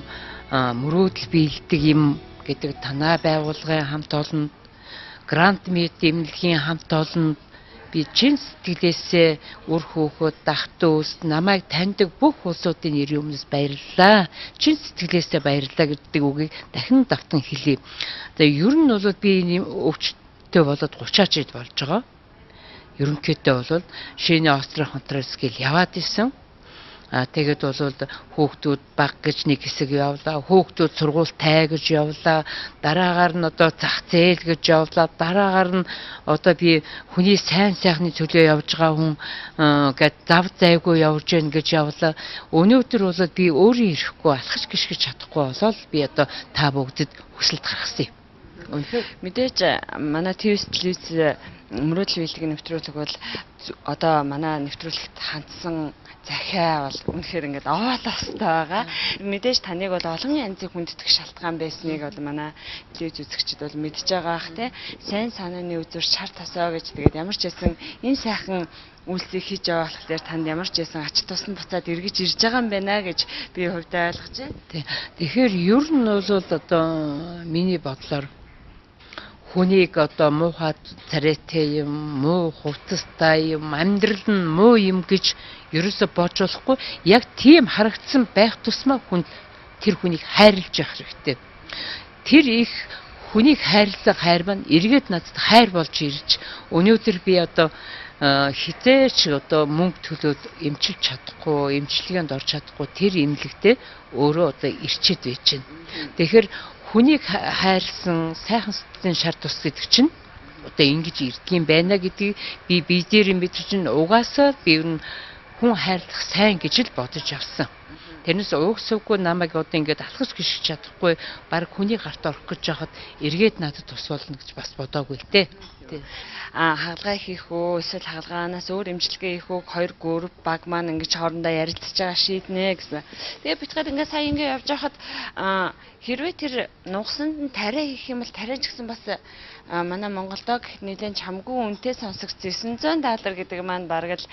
мөрөөдөл биелдэг юм гэдэг танай байгууллагын хамт олон Грант мэд эмнэлгийн хамт олон би чин сэтгэлээсээ үр хөөхөд ах トゥ ус намайг таньдаг бүх улсуудын нэрийн өмнөөс баярлалаа. Чин сэтгэлээсээ баярлалаа гэдэг үгийг дахин давтан хэлье. Тэгээ ер нь бол би энэ өвчтөй болоод 30-аад жил болж байгаа. Ерөнхийдөө бол шинэ острын контролс гэл яваад исэн. Тэгээд бол хүүхдүүд баг гэж нэг хэсэг явлаа, хүүхдүүд сургууль тай гэж явлаа, дараагаар нь одоо зах зээл гэж явлаа, дараагаар нь одоо би хүний сайн сайхны төлөө явж байгаа хүн гэд зав зайгүй явж гэн гэж явлаа. Өнөөдөр бол би өөрөө ирэхгүй алхаж гიშгэж чадахгүй болол би одоо та бүгдэд хүсэлт гаргасан юм. Мэдээж манай телевиз мөрөөдөл биелдэг нэвтрүүлэг бол одоо манай нэвтрүүлэгт хандсан захиа бол үнэхээр ингээд овоолоостой байгаа. Мэдээж таныг бол олон янзын хүндэтгэх шалтгаан байсныг бол манай телевиз үзэгчид бол мэдж байгаа ах тий. Сайн санааны үзүүр шар тасаа гэж тэгээд ямар ч байсан энэ сайхан үйлсийг хийж байгаа болохоор танд ямар ч байсан ач тусна буцаад эргэж ирж байгаа юм байна гэж би хувьдаа ойлгож байна. Тэгэхээр ер нь бол одоо миний бодлоор хүнийг одоо муухай царайтай юм, муу хувцастай юм, амьдрал нь муу юм гэж ерөөсө бодж болохгүй. Яг тийм харагдсан байх тусмаа хүн тэр хүнийг хайрлаж явах хэрэгтэй. Тэр их хүнийг хайрлах хайр маань эргээд надад хайр болж ирж өнөөдөр би одоо хизээч одоо мөнгө төлөөд эмчилж чадахгүй, эмчилгээнд орж чадахгүй тэр эмнэлэгтээ өөрөө одоо ирчээд байж байна. Тэгэхээр хүнийг хайрлсан сайхан сэтгэлийн шар тус гэдэг чинь одоо ингэж ирдэг юм байна гэдгийг би дээр мэдэрч чинь угаасаа би хүн хайрлах сайн гэж л бодож авсан. Тэрнээс угсавгүй намайг одоо ингээд алхаж гიშгэж чадахгүй баг хүний гарт орох гэж байхад эргээд надад тус болно гэж бас бодоогүй л дээ. Хагалгаа хийх үү эсвэл хагалгаанаас өөр эмчилгээ хийх үү хоёр групп баг маань ингэж хоорондоо ярилцж байгаа шийднэ гэсэн. Тэгээ битгээд ингээд сая ингээд явж байхад хэрвээ тэр нугсанд нь тариа хийх юм бол тариа ч гэсэн бас манай Монголдоо гэхэд нэлээд чамгүй үнэтэй сонсогч $900 гэдэг маань бараг л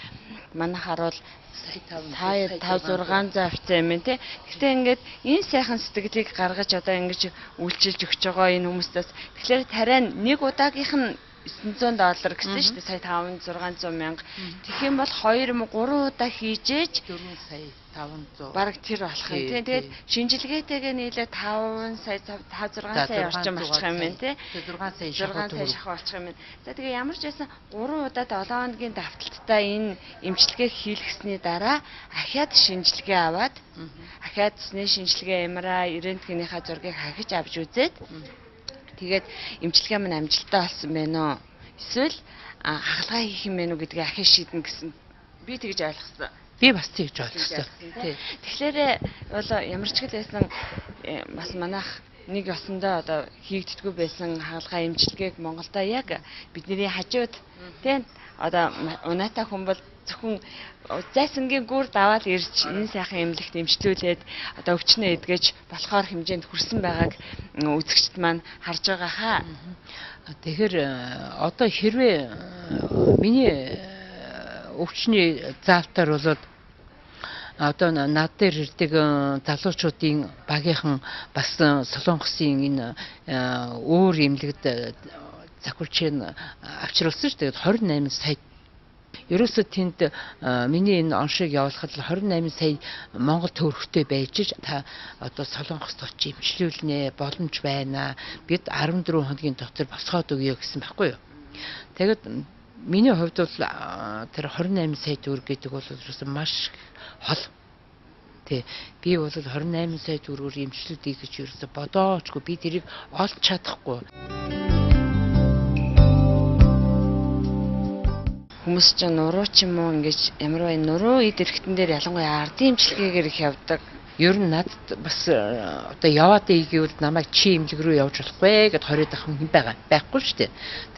манайхаар бол 5-600 авцсан юм тий. Гэхдээ ингээд энэ сайхан сэтгэлийг гаргаж одоо ингэж үйлчилж өгч байгаа энэ хүмүүстээс тэгэхээр тариа нэг удаагийнх нь $900 гэсэн шүү дээ. Сая 500-600 мянга. Тэгэх юм бол 2-3 удаа хийжээж 4 сая 500 бараг тэр болох юм тий. Тэгээд шинжилгээтэйгээ нийлээ 5 сая 5-6 сая орчим болчих юм байна тий. 6 сая шахуу болчих юм байна. За тэгээ ямар ч байсан 3 удаа 7 хоногийн давталттай энэ эмчилгээ хийлгэсний дараа ахиад шинжилгээ аваад ахиад цэсний шинжилгээ MRI рентгенийхаа зургийг хахиж авч үзээд тэгээд эмчилгээ маань амжилттай болсон байна уу? Эсвэл хагалгаа хийх юм бэ нү гэдгийг ахиж шийднэ гэсэн би тэгж ойлгосон. Би бас тэгж ойлгосон. Тэгэхээр бол ямар ч гэсэн бас манайх нэг ёсондоо одоо хийгддэггүй байсан хагалгаа эмчилгээг Монголда яг бидний хажууд тийм одоо унаатай хүн бол зөвхөн зайсангийн гүр даваад ирж энэ сайхан эмнэлэгт эмчлүүлээд одоо өвчнөө эдгэж болохоор хэмжээнд хүрсэн байгааг үзэгчд маань харж байгаа хаа. Тэгэхээр одоо хэрвээ миний өвчний заалтаар болоод одоо над дээр ирдэг залуучуудын багийнхан бас Солонгосын энэ өөр эмнэлэгт захирч авчруулсан шүү дээ. 28 сая. Ерөөсө тэнд миний энэ оншиг явуулахад 28 сая Монгол төгрөгтэй байж та одоо Солонгост очиж эмчлүүлнэ боломж байна. Бид 14 хоногийн дотор босгоод өгье гэсэн байхгүй юу. Тэгээд миний хувьд бол тэр 28 сая төгрөг гэдэг бол ерөөсө маш хол. Тэ би бол 28 сая төгрөгөөр эмчлүүлдэг гэж ерөөсө бодоочгүй би тэрийг олж чадахгүй. Хүмүүс ч нуруу ч юм уу ингэж ямар вэ нуруу эд эрхтэн дээр ялангуяа ардын эмчилгээгээр их явдаг. Ер нь надад бас одоо яваад ийгэвэл намайг чи эмнэлэг рүү явж болохгүй гэд хориод ах юм байхгүй шүү дээ.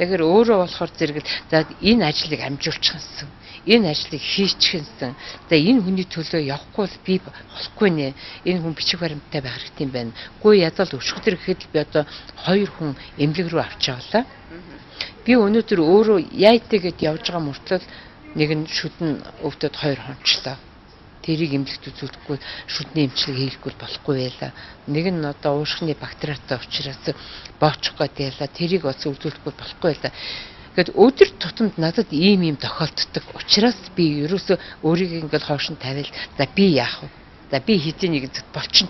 Тэгэхээр өөрөө болохоор зэрэг за энэ ажлыг амжуулчихсан. Энэ ажлыг хийчихсэн. За энэ хүний төлөө явахгүй бол би болохгүй нэ. Энэ хүн бичиг баримттай байх хэрэгтэй юм байна. Гүй ядал өшгөдөр гэхэд би одоо 2 хүн эмнэлэг рүү авчаалаа. Би өнөөдөр өөрөө яйтэй гэд явж байгаа мөртлөө нэг нь шүдэн өвдөд 2 хончлоо. Тэрийг эмнэлэгт үзүүлэхгүй шүдний эмчилгээ хийхгүй болохгүй байлаа. Нэг нь одоо уушхны бактериатай учраас боочих гэдэг ялаа. Тэрийг бас үзүүлэхгүй болохгүй байлаа. Гэт өдөр тутамд надад ийм тохиолддог. Учраас би ерөөсөө өөрийг ингээд хоош нь тавиал за би яах вэ? За би хэдийн нэг болчин.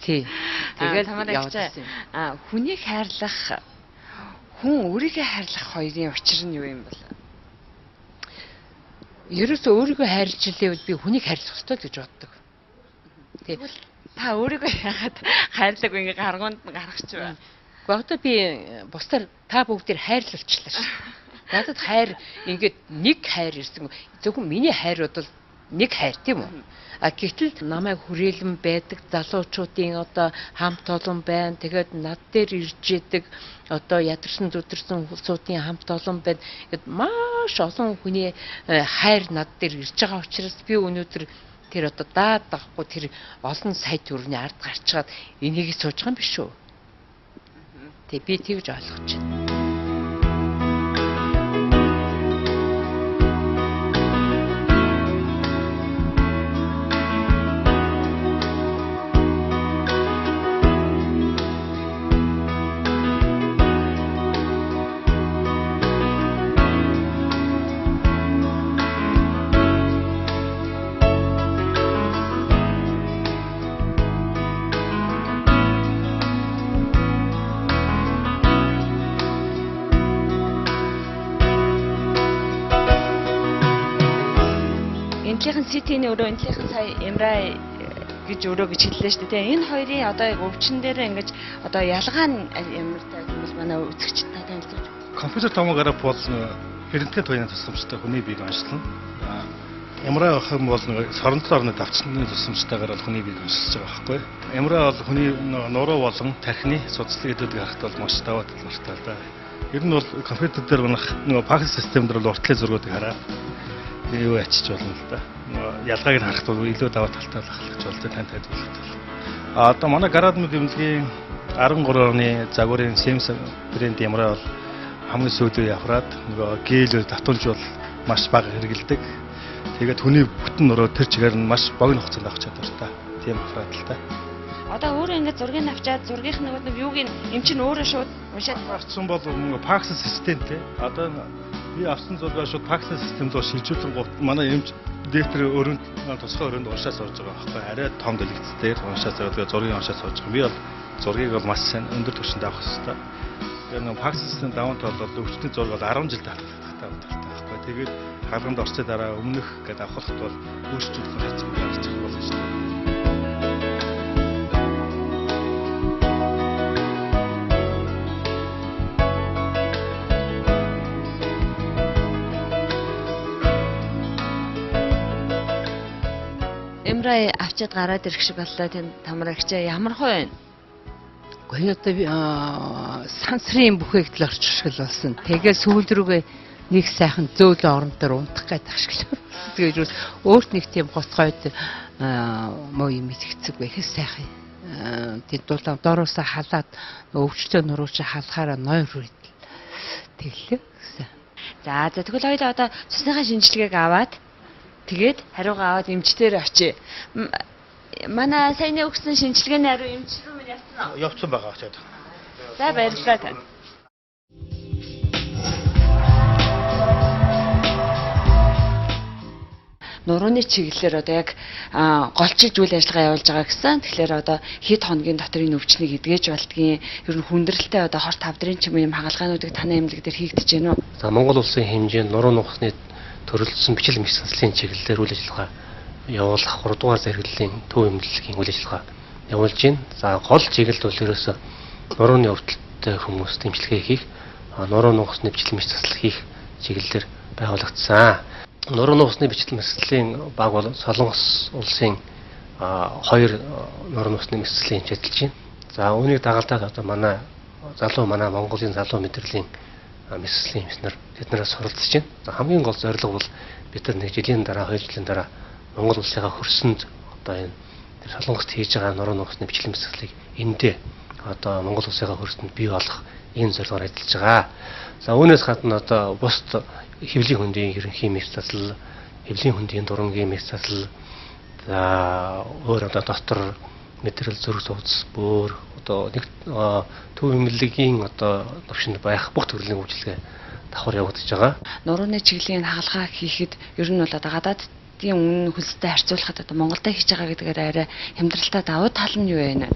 Тий. Тэгээд хүнийг хайрлах хүн өөрийгөө хайрлах хоёрын учир нь юу юм бол? Ерөөсөө өөрийгөө хайрлж илээвэл би хүнийг хайрлах ёстой гэж боддог. Тий. Та өөрийгөө яагаад хайрлаггүй ингээ гаргуунд нь гаргах ч вэ? Гэхдээ би бусдаар та бүгдээр хайрлуулчлаа ш. Надад хайр ингээд нэг хайр ирсэн. Зөвхөн миний хайр бол нэг хайр тийм үү? Гэтэл намайг хүрээлэн байдаг залуучуудын одоо хамт олон байна. Тэгээд над дээр ирж идэг одоо ядарсан зүдэрсэн хүмүүсийн хамт олон байна. Гэт маш олон хүний хайр над дээр ирж байгаа учраас би өнөөдөр тэр одоо даад дахгүй тэр олон сая төгрөгийн ард гарчгаад энийг сууж байгаа юм биш үү? Тэг би тэгж ойлгож байна. CT-ний өрөө энэхин сая MRI гэж өрөө гэж хэллээ шүү дээ. Энэ хоёрын одоо өвчин дээр ингэж одоо ялгаа нь ямар тайлбар манай үзэгчд та танилцуулж. Компьютер томограф бол рентген туяаны тусламжтай хүний биеийг онцлон Ямраа ах юм бол нэг соронтол орны давчны тусламжтайгаар бол хүний биед уншиж байгаа байхгүй. Ямраа бол хүний нуруу болон тархины судалцлыг эдүүдийг харахад бол маш даваа талбартай л да. Ер нь бол компьютер дээр унах нөгөө пакс систем дээр бол уртлын зургуудыг хараад юу ачиж болно л да. Ялгааг нь харахад бол илүү даваа талтай л ахлагч болтой тань тайлбарлах. Одоо манай Гарадмын дэмжлэгийн 13 оны загварын Sims брэнд ямраа бол хамгийн сүүлийн явраад нөгөө гэл татуулж бол маш бага хэрэгэлдэг. Тэгээд хүний бүтэн нуруу тэр чигээр нь маш богино хугацаанд авах чадвартай. Тийм аппараттай. Одоо өөрөө ингээд зургийг авчаад зургийнх нэг юуг эм чинь өөрөө шууд уншаад авсан бол нөгөө пакс системтэй. Одоо би авсан зургаа шууд пакс системд шилжүүлэн гут манай эмч дээвтэр өрөөнд тусгай өрөөнд уншаад сууж байгаа байхгүй. Арай том дэлгэцээр уншаад байгаа. Зургийг уншаад сууж байгаа. Би бол зургийг бол маш сайн өндөр түвшинд авах хэрэгтэй. Тэгээд нөгөө пакс систем даван тал бол өвчтөний зураг бол 10 жил татдаг байхгүй. Тэгээд хаалганд орчтой дараа өмнөх гэдэг авахлахт бол өөрчлөлт гарч байгаа болно шүү дээ. Эмраа авчиад гараад ирэх шиг боллоо тийм тамрагчаа ямар хөө вэ? Гэхдээ одоо сансрын бүхээгдэл орчих шиг л болсон. Тэгээ сүүл рүүгээ нэг сайхан зөөл орон дээр унтах гэдэг ашиглав. Тэгээд өөрт нэг тийм гоцгойд муу юм итгэцэг байхс сайхан. Тэгээд дулаан доороосоо халаад өвчтөө нурууч халахаараа нойр үйдэл. Тэглээ гэсэн. За тэгвэл хоёул одоо цусныхаа шинжилгээг аваад тэгээд хариугаа аваад эмчтэр очие. Манай саяны өгсөн шинжилгээний хариу эмч рүү минь явсан уу? Явсан байгаа ч яа. За баярлалаа тань. Нурууны чиглэлээр одоо яг голчилж үйл ажиллагаа явуулж байгаа гэсэн. Тэгэхээр одоо хэд хоногийн дотор энэ өвчнийг эдгэж болдгийн ер нь хүндрэлтэй одоо хорт тавдрын ч юм хагалгаануудыг танай эмнэлэг дээр хийгдэж байна уу? За Монгол улсын хэмжээнд нуруу нухсны төрөлдсөн бичил мэс заслын чиглэлээр үйл ажиллагаа явуулах 3 дугаар зэрэглэлийн төв эмнэлгийн үйл ажиллагаа явуулж байна. За гол чиглэл бол ерөөсө нурууны өвдөлттэй хүмүүст эмчилгээ хийх, нуруу нухсны бичил мэс засал хийх чиглэлээр байгуулагдсан. Нурууны усны бичил мэслийн баг бол Солонгос улсын 2 нурууны усны мэслийн хэмжээдэлж байна. За үүнийг дагалдаад одоо манай Монголын залуу мэдрэлийн мэслийн эмчнэр тэднээс суралцж байна. За хамгийн гол зорилго бол бид нар нэг жилийн дараа 2 жилийн дараа Монгол улсынхаа хөрсөнд одоо энэ Солонгост хийж байгаа нурууны усны бичил мэслийг эндээ одоо Монгол улсынхаа хөрсөнд бий болох ийм зорилгоор ажиллаж байгаа. За үүнээс гадна одоо бус хэвлийн хөндийн ерөнхий мэс засал, хэвлийн хөндийн дурангийн мэс засал, за өөр одоо дотор мэдрэл зүрх судас бөөр одоо нэг төв эмнэлгийн одоо төвшөнд байх бүх төрлийн үйлчилгээ давхар явагдаж байгаа. Нурууны чиглэлийн хаалгаа хийхэд ер нь бол одоо гадаадын өмнө хөлстэй харьцуулахад одоо Монголдо хийж байгаа гэдгээр арай хямдралтай давуу тал нь юу вэ?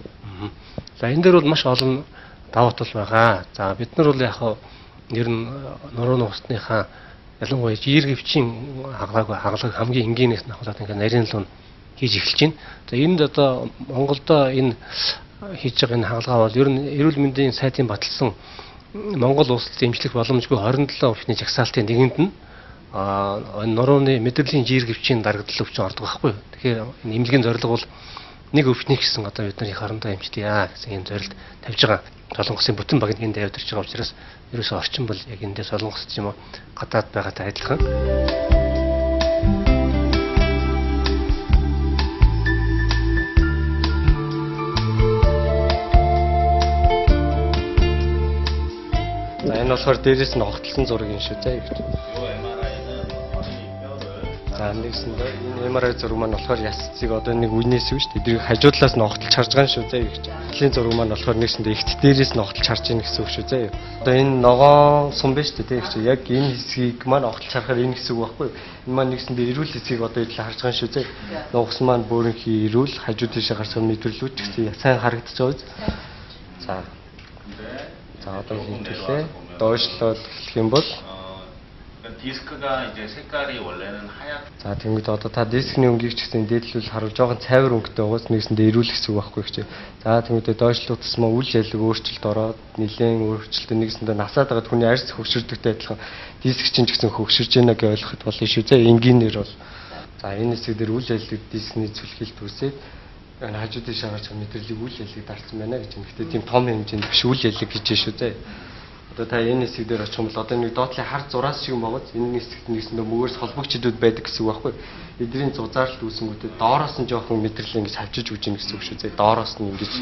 За энэ дээр бол маш олон давуу тал байгаа. За бид нар бол яг ер нь нурууны усныхаа ялангуяа жиргэвчийн хагалгааг хамгийн энгийнээс нь аваад ингээ нарийн лун хийж эхэлж байна. За энд одоо Монголдо энэ хийж байгаа энэ хагалгаа бол ер нь эрүүл мэндийн сайдын баталсан Монгол улсад эмчлэх боломжгүй 27 өвчний жагсаалтын нэгэнд нь нурууны мэдрэлийн жиргэвчийн дарагдал өвчин ордог байхгүй. Тэгэхээр энэ эмнэлгийн зорилго бол нэг өвчнийг гэсэн одоо бид нар их орондоо эмчтийа гэсэн энэ зорилт тавьж байгаа. Солонгосын бүтэн баг энд явдирч байгаа учраас ерөөсөө орчин бол яг эндээ Солонгос ч юм уу гадаад байгаатай адилхан. За энэ болохоор дээрээс нь огтлсон зураг юм шүү дээ. За нэгсэндээ энэ MRI зураг маань болохоор яс цэцэг одоо нэг үнээс үү шүү дээ. Эдгээр хажуудлаас нь огтлж харж байгаа шүү дээ гэж. Хөтлийн зураг маань болохоор нэгсэндээ ихт дээрээс нь огтлж харж байгаа гэсэн үг шүү дээ. Одоо энэ ногоон сум биш үү гэж. Яг энэ хэсгийг маань огтлж харахаар энэ хэсэг байхгүй. Энэ маань нэгсэндээ эрүүл хэсгийг одоо идэл харж байгаа шүү дээ. Ногоос маань бөөрөнхий эрүүл, хажуу тийшээ гарсан мэдрэлүүд ч гэсэн сайн харагдаж байгаа биз. За одоо хэлээ. Доошлоод хэлэх юм бол 디스크가 이제 색깔이 원래는 하얗. За тэгвэл одоо та дискний өнгийг ч гэсэн дээдлүүл харуул жоохон цайвар өнгөтэй угаас нэгсэндээ эрүүл гэсэн үг байхгүй гэж. За тэгвэл доошлуудс маа үйл ажиллагаа өөрчлөлт ороод нэлээд өөрчлөлт нэгсэндээ насаад байгаа хүний арьс хөвшөрдөгтэй адилхан диск чинь ч гэсэн хөвшөрж байна гэж ойлгоход болно шүү дээ. Энгийнээр бол. За энэ хэсэг дээр үйл ажиллагааг дискний зүлхийлт үүсээд хажуудын шаарч мэдрэлийг үйл ажиллагааг дарсан байна гэж юм. Гэхдээ тийм том хэмжээнд биш үйл ажиллагаа гэж шүү дээ. Одоо та энэ хэсэг дээр очих юм бол одоо нэг доотлын хар зураас шиг юм байгаа. Энэ хэсэгт нэгсэндээ мөгөөс холбогчдод байдаг гэсэн үг байхгүй. Эдний зузаарлалт үүсэнгүүтээ доороос нь жоохон мэдрэл ингэж хавчиж үжин гэсэн үг шүү дээ. Доороос нь ингэж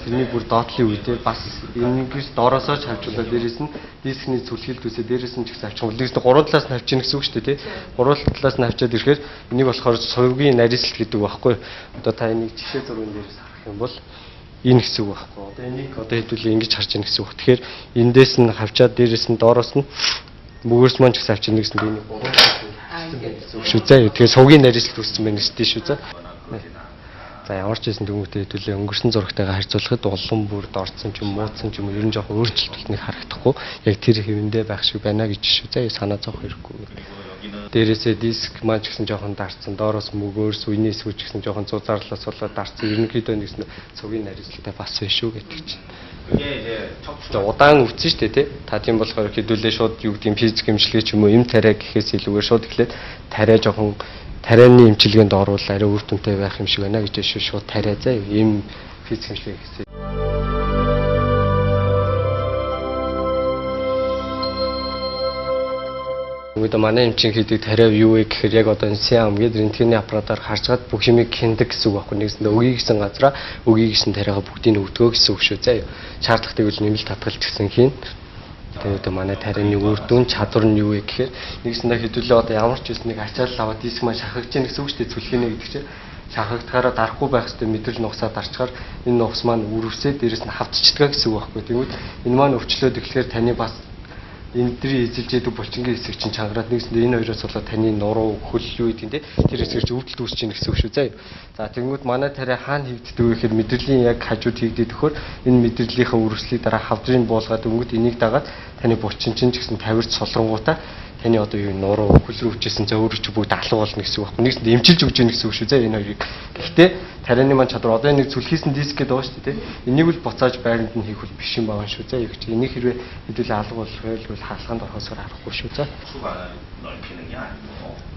тэрний бүр доотлын үедээ бас ингэж доороосоо ч хавчуулаад дээрээс нь дискний зүлхийлт үүсээ дээрээс нь ч гэсэн авчих юм. Дээрээс нь гурван талаас нь хавчих гэсэн үг шүү дээ. Гурван талаас нь хавчаад ирэхээр энийг болохоор сувгийн нарийсалт гэдэг байхгүй. Одоо та энийг жишээ зургийн дээрээс харах юм бол энэ хэсэг байхгүй. Одоо энийг одоо хэдүүлээ ингэж харж байгаа гэсэн үг. Тэгэхээр эндээс нь хавчаад дээрээс нь доороос нь мөгөөс маань ч гэсэн хавчна гэсэн би энийг шүү заа. Тэгэхээр сувгийн нарийсалт үүссэн байна гэсэн шүү заа. За ямар ч байсан дүнгүүтэй хэдүүлээ өнгөрсөн зурагтайгаа харьцуулахад улам бүр дорцсон ч юм муудсан ч юм ер нь жоохон өөрчлөлтнийг харагдахгүй. Яг тэр хэвэндээ байх шиг байна гэж шүү заа. Санаа зовх хэрэггүй. Дээрээсээ диск маань ч гэсэн жоохон дарцсан, доороос мөгөөр сүйний эсвүүч гэсэн жоохон зузаарлаас болоод дарцсан. Ерөнхийдөө нэгсэн цугийн нарийсалтай бас байна шүү гэдэг чинь. Удаан өвцөн шүү дээ тий. Та тийм болохоор хэдүүлээ шууд юу гэдэг физик эмчилгээ ч юм уу эм тариа гэхээс илүүгээр шууд эхлээд тариа жоохон тарианы эмчилгээнд оруулаад арай үр дүнтэй байх юм шиг байна гэж шууд тариа заа эм физик эмчилгээ гэхээс. Үүд манай эмчийн хийдэг тариа юу вэ гэхээр яг одоо энэ сям гэдэг рентгений аппаратаар харцгаад бүх юмыг хиндэг гэсэн үг байхгүй. Нэгсэндээ өгийг гэсэн газараа өгийг гэсэн тариагаа бүгдийг нь өгдгөө гэсэн үг шүү заа. Шаардлагатай үл нэмэлт татгалж гэсэн хийн. Тэгээд манай тарианы үр дүн чадвар нь юу вэ гэхээр нэгсэндээ хэдүүлээ одоо ямар ч үснэг ачаал аваад диск маань шахагдж гэнэ гэсэн үг шүү дээ. Зүлхийнэ гэдэг чинь шахагдахаараа дарахгүй байх хэвээр мэдрэл нухсаад арчгаар энэ нухс маань үрвсээ дээрэс нь хавцчихдаг гэсэн үг байхгүй. Тэгвэл энэ маань өвчлөөд эхлэхээр таны бас энэдрийн эзэлж яадаг булчингийн хэсэг чинь чангараад нэгсэндээ энэ хоёроос болоод таны нуруу хөл юу гэдэг нь тэр хэсгэрч өвдөлт үүсэж гэнэ гэсэн үг шүү заа. За тэгэнгүүт манай тариа хаана хийгддэг вэ гэхээр мэдрэлийн яг хажууд хийгдээд өгөхөөр энэ мэдрэлийнхээ үргэлжлэлийг дараа хавдрын буулгаад өнгөд энийг дагаад таны булчин чинь ч гэсэн тавирч солронгуудаа таны одоо юу нуруу хөл рүү өвчсэн зөөрч бүгд алга болно гэсэн үг байна. Нэгсэндээ эмчилж өгч гэнэ гэсэн үг шүү заа энэ хоёрыг. Гэхдээ тарианы маань чадвар одоо нэг зүлхийсэн диск гэдэг байгаа шүү дээ. Энийг л буцааж байранд нь хийх үл биш юм байгаа шүү заа. Яг чи энийг хэрвээ хэдүүлээ алга болгоход хаалганд орохосоор арахгүй шүү заа.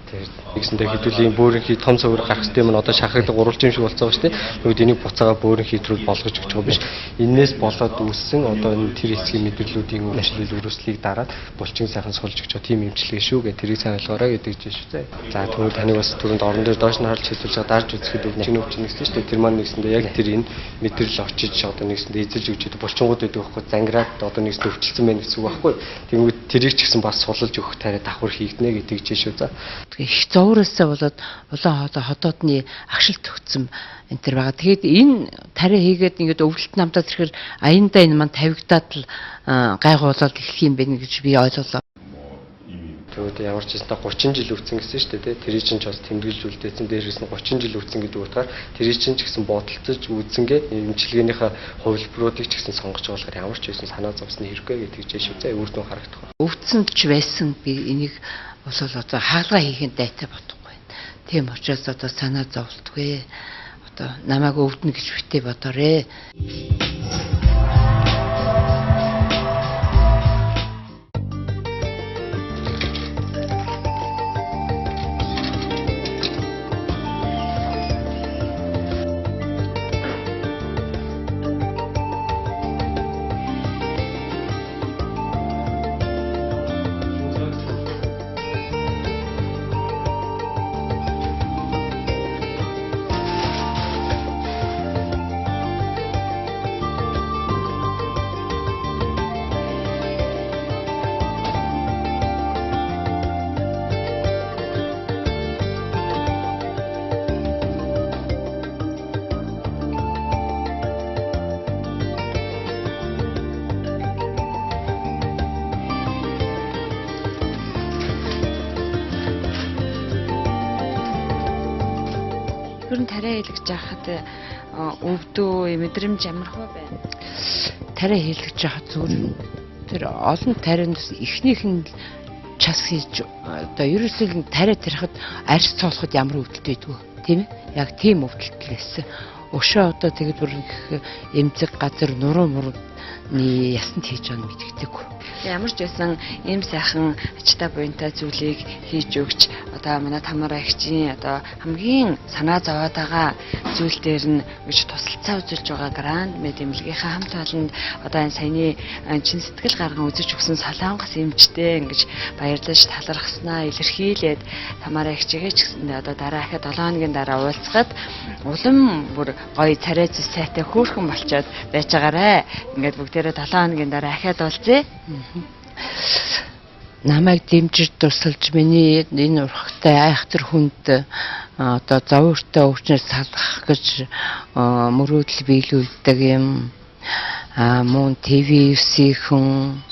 Тэгсэндээ хэдүүлээ бөөрийнхий том цовөр гарах систем нь одоо шахаглаг уралж юм шиг болцоо шүү дээ. Нүд энийг буцаага бөөрийнхий рүү болгож өгч байгаа биш. Энээс болоод үүссэн одоо энэ тэр хэсгийн мэдрэлүүдийн үйлчлэл өрөөслийг дараад булчин сайхан сулж өгч байгаа тийм эмчилгээ шүү гэх тэрийг сайн ойлгоорой гэдэг чинь шүү заа. За тэгвэл таны бас түрүүнд орон дээр доош нь харж хэвлэж байгаа дарж үзэхэд чинь өвчин гэсэн шүү дээ. Тэр маань нэгсэндээ яг тэр энэ мэдрэл очиж одоо нэгсэндээ эзэлж өгч байгаа булчингууд байдаг байхгүй зангираад одоо нэгсэндээ өвчлцэн байна гэсэн үг байхгүй. Тэгвэл тэрийг ч гэсэн бас сулж өгөх тариа давхар хийгднэ гэдэг чинь шүү заа. Их зовроосоо болоод улаан хотоодны агшилт өгсөн энэ төр байгаа. Тэгээд энэ тариа хийгээд ингээд өвлөлт намтаад ирэхээр аяндаа энэ маань тавигдаад л гайгуулаад эхлэх юм байна гэж би ойлголоо. Тэгвэл ямар ч юм та 30 жил өвцөн гэсэн шүү дээ. Тэр чинь ч бас тэмдэглэж үлдээсэн дээрээс нь 30 жил өвцөн гэдэг утгаар тэр чинь ч гэсэн бодолцож үзэнгээ эмчилгээнийхээ хувилбаруудыг ч гэсэн сонгож байгаа ямар ч байсан санаа зовсны хэрэггүй гэдэг чинь шүү заа. Үр дүн харагдах. Өвцөнд ч байсан би энийг бол одоо хаалга хийхэд дайтай бодохгүй байна. Тийм учраас одоо санаа зовлтгүй. Одоо намайг өвднө гэж битээ бодоорой. Тариа хийлгэж яхад өвдөө мэдрэмж ямар хөө байна? Тариа хийлгэж яхад зүгээр тэр олон тарианаас эхнийх нь час хийж одоо ерөөсөө тариа тарихад арьс цоолоход ямар өвдөлт байдгүй тийм ээ? Яг тийм өвдөлтлээс өшөө одоо тэгэд бүр эмзэг газар нуруу мурууны ясанд хийж байгаа нь мэддэггүй. Ямар ч байсан ийм сайхан ачтай буянтай зүйлийг хийж өгч одоо манай Тамара эгчийн одоо хамгийн санаа зовоод байгаа зүйл дээр нь гэж тусалцаа үзүүлж байгаа Grand Med эмнэлгийнхаа хамт олонд одоо энэ саяны чин сэтгэл гарган үзэж өгсөн солонгос эмчтэй ингэж баярлаж талархснаа илэрхийлээд Тамара эгчигээ ч гэсэндээ одоо дараа ахад 7 хоногийн дараа уулзахад улам бүр гоё царай зүс сайтай хөөрхөн болчоод байж байгаарэ. Ингээд бүгдээрээ 7 хоногийн дараа ахад уулзъя. Намайг дэмжиж тусалж миний энэ урхагтай айхтар хүнд одоо зовёртой өвчнөөс салгах гэж мөрөөдөл биелүүлдэг юм. Мөн ТV9-ийн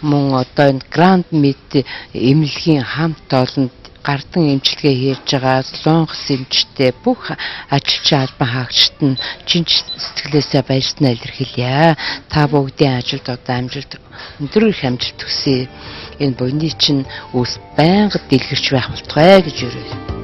мөн одоо энэ Grand Med эмнэлгийн хамт олонд гардан эмчилгээ хийж байгаа солонгос эмчтэй бүх ажилчин албан хаагчид нь чин сэтгэлээсээ баярснаа илэрхийлье. Та бүгдийн ажилд одоо амжилт өндөр их амжилт хүсье. Энэ буйны чинь үс байнга дэлгэрч байх болтугай гэж өрөв.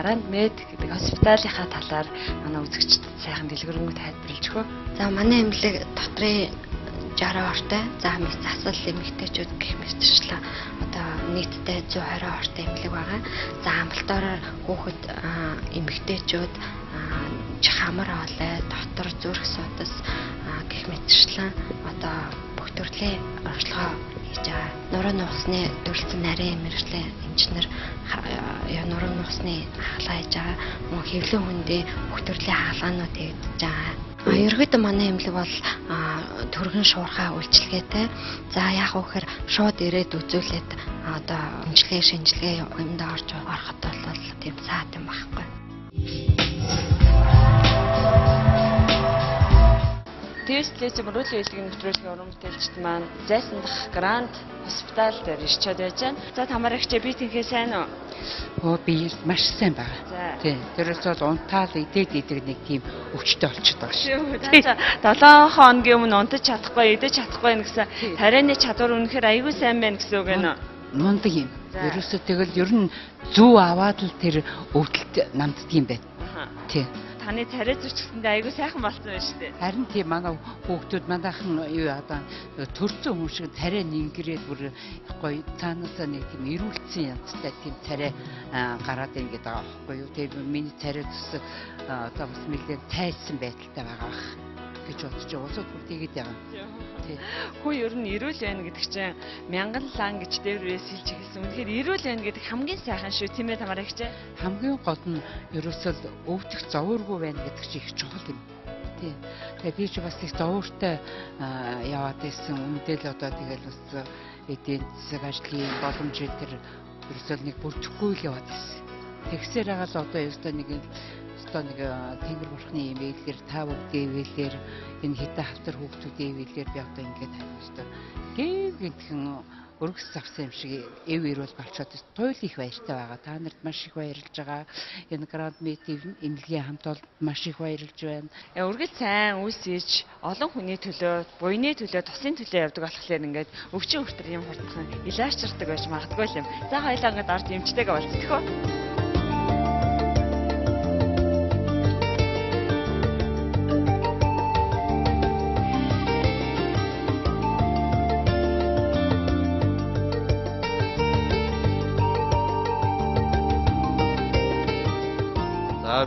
Grand Med гэдэг хоспиталийнхаа талаар манай үзэгчдэд сайхан дэлгэрэнгүй тайлбарлаж өгөө. За манай эмнэлэг дотрын 60 ортой, за мэс засал эмэгтэйчүүд гэх мэтчлээ одоо нийтдээ 120 ортой эмнэлэг байгаа. За амбулатороор хүүхэд эмэгтэйчүүд хамар хоолой, дотор зүрх судас гэх мэтчлээ одоо бүх төрлийн орчилгоо хийж байгаа. Нуруу нуусны төрөлцөн нарийн мэрэгжлийн инженер нуруу нуусны хаалгаа хийж байгаа. Мөн хэвлэн хүндээ бүх төрлийн хаалгаанууд хийгдэж байгаа. Ерөнхийдөө манай эмнэлэг бол төргөн шуурхай үйлчилгээтэй. За яг үхээр шууд ирээд үзүүлээд одоо шинжилгээ юмд орж ороход бол тийм цаад юм байхгүй. ТВ-с мөрөөдлийн хэлгийн нэвтрүүлгийн уран бүтээлчд маань зайсан дахь Grand Hospital дээр ирчээд байж байна. За Тамара эгчээ би тэнхээ сайн уу? Би маш сайн байна. Тийм. Тэрээс бол унтаал идээд идэг нэг тийм өвчтөй болчиход байгаа шүү. 7 хоногийн өмнө унтаж чадахгүй, идэж чадахгүй гэсэн тарианы чадвар үнэхээр аягүй сайн байна гэсэн үг ээ. Мундаг юм. Ерөөсөө тэгэл ер нь зүү аваад л тэр өвдөлт намддаг юм байна. Тийм. Таны царай зүрчгэсэндээ аягүй сайхан болсон байна шүү дээ. Харин тийм манай хүүхдүүд манайхан юу одоо төрсөн хүн шиг царай нингэрээд бүр гоё цаанаасаа нэг тийм ирүүлсэн янзтай тийм царай гараад ингээд байгаа байхгүй юу. Тэгээд миний царай зүс одоо бас нэлээд тайлсан байдалтай байгаа гэж бодож байгаа. Уусууд бүр тэгээд байгаа. Хүү ер нь эрүүл байна гэдэг чинь мянган лан гэж дээрээс хэлж хэлсэн. Үнэхээр эрүүл байна гэдэг хамгийн сайхан шүү тийм ээ Тамара эгчээ. Хамгийн гол нь ерөөсөө өвдөх зовооргүй байна гэдэг чинь их чухал юм. Тийм. Тэгээ би ч бас их зовоортой яваад байсан. Үндэл одоо тэгэл бас эдийн засаг ажлын боломж төр ерөөсөө нэг бүрдэхгүй л яваад байсан. Тэгсээр байгаа л одоо ёстой нэг Тэнгэр бурхны имэйлээр та бүгдээ ивэлээр энэ хитэ хавтар хүүхдүүдийн ивэлээр би одоо ингээд хариулсан. Гэвгэтхэн өргөс завсан юм шиг эв ирүүл болчиход туйл их баяртай байгаа. Та нарт маш их баярлж байгаа. Энэ Grand Med эмнэлгийн хамт олонд маш их баярлж байна. Үргэлж сайн үсэж олон хүний төлөө, буйны төлөө, тусын төлөө явдаг болохоор ингээд өвчин хүртэр юм хурдхан илаарчирдаг байж магадгүй юм. За хоёлаа ингээд орж эмчтэйгээ уулзчих уу?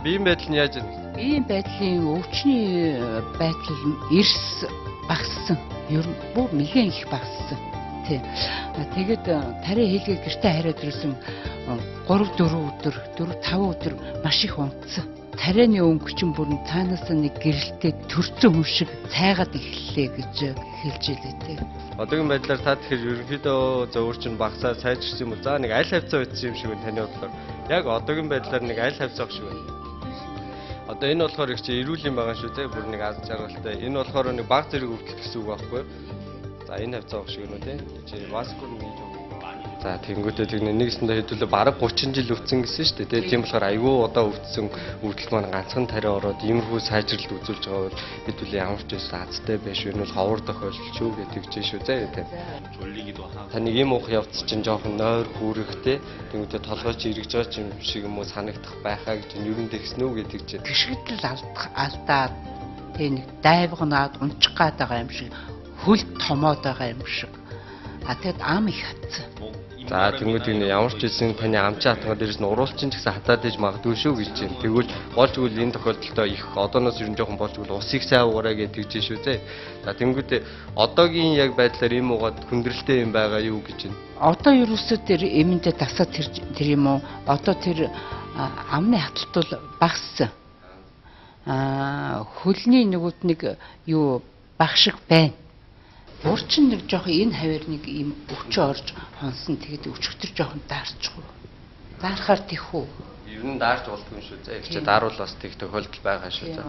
Биеийн байдал нь яаж байна? Биеийн байдлын өвчний байдал эрс багассан. Ер нь бүр нэлээд их багассан. Тийм. Тэгээд тариа хийлгээ гэртээ хараад ирсэн 3-4 өдөр, 4-5 өдөр маш их унтсан. Тарианы өнгө чинь бүр цаанаас нэг гэрэлтэй төрсөн хүн шиг цайгаад эхэллээ гэж хэлж илээ тийм. Одоогийн байдлаар та тэгэхээр ерөнхийдөө зовөр чинь багасаа сайжирсан юм уу? За нэг аль хавцаа утсан юм шиг байна таны бодлоор. Яг одоогийн байдлаар нэг аль хавцаа шиг байна. Одоо энэ болохоор их чи эрүүл юм байгаа шүү те. Бүр нэг аз жаргалтай. Энэ болохоор нэг баг зэрэг өвдөлт гэсэн үг байхгүй юу? За энэ хавцаа шиг юм уу те. Чи маскүр хийж өгөх. За тэнгуүтэй тэгнэ нэгсэндээ хэдүүлээ бараг 30 жил өвцөн гэсэн шүү дээ. Тийм болохоор айгүй одоо өвцсөн үрдэл маань ганцхан тариа ороод иймэрхүү сайжралт үзүүлж байгаа бол хэдүүлээ ямар ч байсан азтай байш вэ нь ховор тохиолдол шүү гэдэг ч шүү дээ. Таны ийм уух явц чинь жоохон нойр хүүрэхтэй тэнгуүтэй толгойч эргэж байгаа юм шиг юм уу санагдах байхаа гэж ер нь тэгсэн үү гэдэг чинь. Гიშгдэл алдаад тэг нэг дайвгнаад унчих гад байгаа юм шиг хөл томоод байгаа юм шиг. Тэгэд ам их хатсан. За тэнгуүтэй ямар ч хэлсэн таны амчаа хатгаа дээрс нь уруулчин ч гэсэн хатаад иж магадгүй шүү гэж чинь. Тэгвэл болж игэл энэ тохиолдолд их одооноос ер нь жоохон болж игэл усыг сайн уугараа гэж тэгж шүү дээ. За тэнгуүтэй одоогийн яг байдлаар ийм уугаад хүндрэлтэй юм байгаа юу гэж чинь. Одоо ерөөсөө тэр эмэндээ тасаад тэр юм уу? Одоо тэр амны хаталт бол багассан. Хөлний нөгөөд нэг юу баг шиг байна. Урчин нэг жоохон энэ хавар нэг ийм өвчөө орж хонсон тэгээд өчигдөр жоохон даарчихгүй. Даарахаар тийхүү. Ер нь даарч болдгүй юм шүү зэ. Ихчээ дааруул бас тэг тохиолдол байгаа шүү зэ.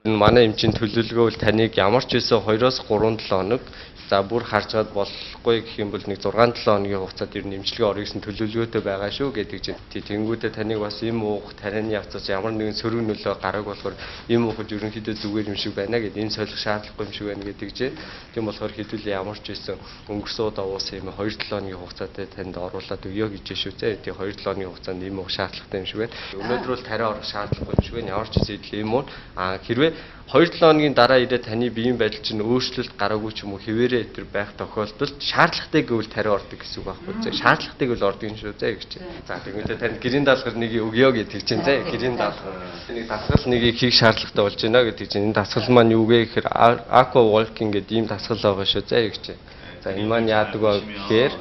Энэ манай эмчийн төлөвлөгөө бол таныг ямар ч байсан 2-3 7 хоног за бүр харжгаад болохгүй гэх юм бол нэг 6-7 хоногийн хугацаанд ер нь эмчилгээ орё гэсэн төлөвлөгөөтэй байгаа шүү гэдэг чинь. Тэнгүүтээ таныг бас им уух тарианы явцаас ямар нэгэн сөрөг нөлөө гараг болохоор им уухад ерөнхийдөө зүгээр юм шиг байна гэдэг энэ солих шаардлагагүй юм шиг байна гэдэг чинь. Тийм болохоор хэдүүлээ ямар ч байсан өнгөрсөн удаа уусан юм 2-7 хоногийн хугацаанд танд оруулаад өгөө гэж шүү зэ. Тэгээ 2-7 хоногийн хугацаанд им уух шаардлагатай юм шиг байна. Өнөөдөр бол тариа орох шаардлагагүй юм шиг байна. Ямар ч зүйл юм уу хэрвээ 2-7 хоногийн дараа ирээд таны биеийн байдал чинь өөрчлөлт гараагүй ч юм уу хэвээрээ тэр байх тохиолдолд шаардлагатай гэвэл тариа ордог гэсэн үг байхгүй зэ. Шаардлагатай гэвэл ордог юм шүү зэ гэж чинь. За тэгвэл танд гэрийн даалгавар нэг өгөө гэдэг чинь зэ. Гэрийн даалгавар. Нэг дасгал нэгийг хийх шаардлагатай болж байна гэдэг чинь. Энэ дасгал маань юу вэ гэхээр aqua walking гэдэг ийм дасгал байгаа шүү зэ гэж чинь. За энэ маань яадаг вэ гэхээр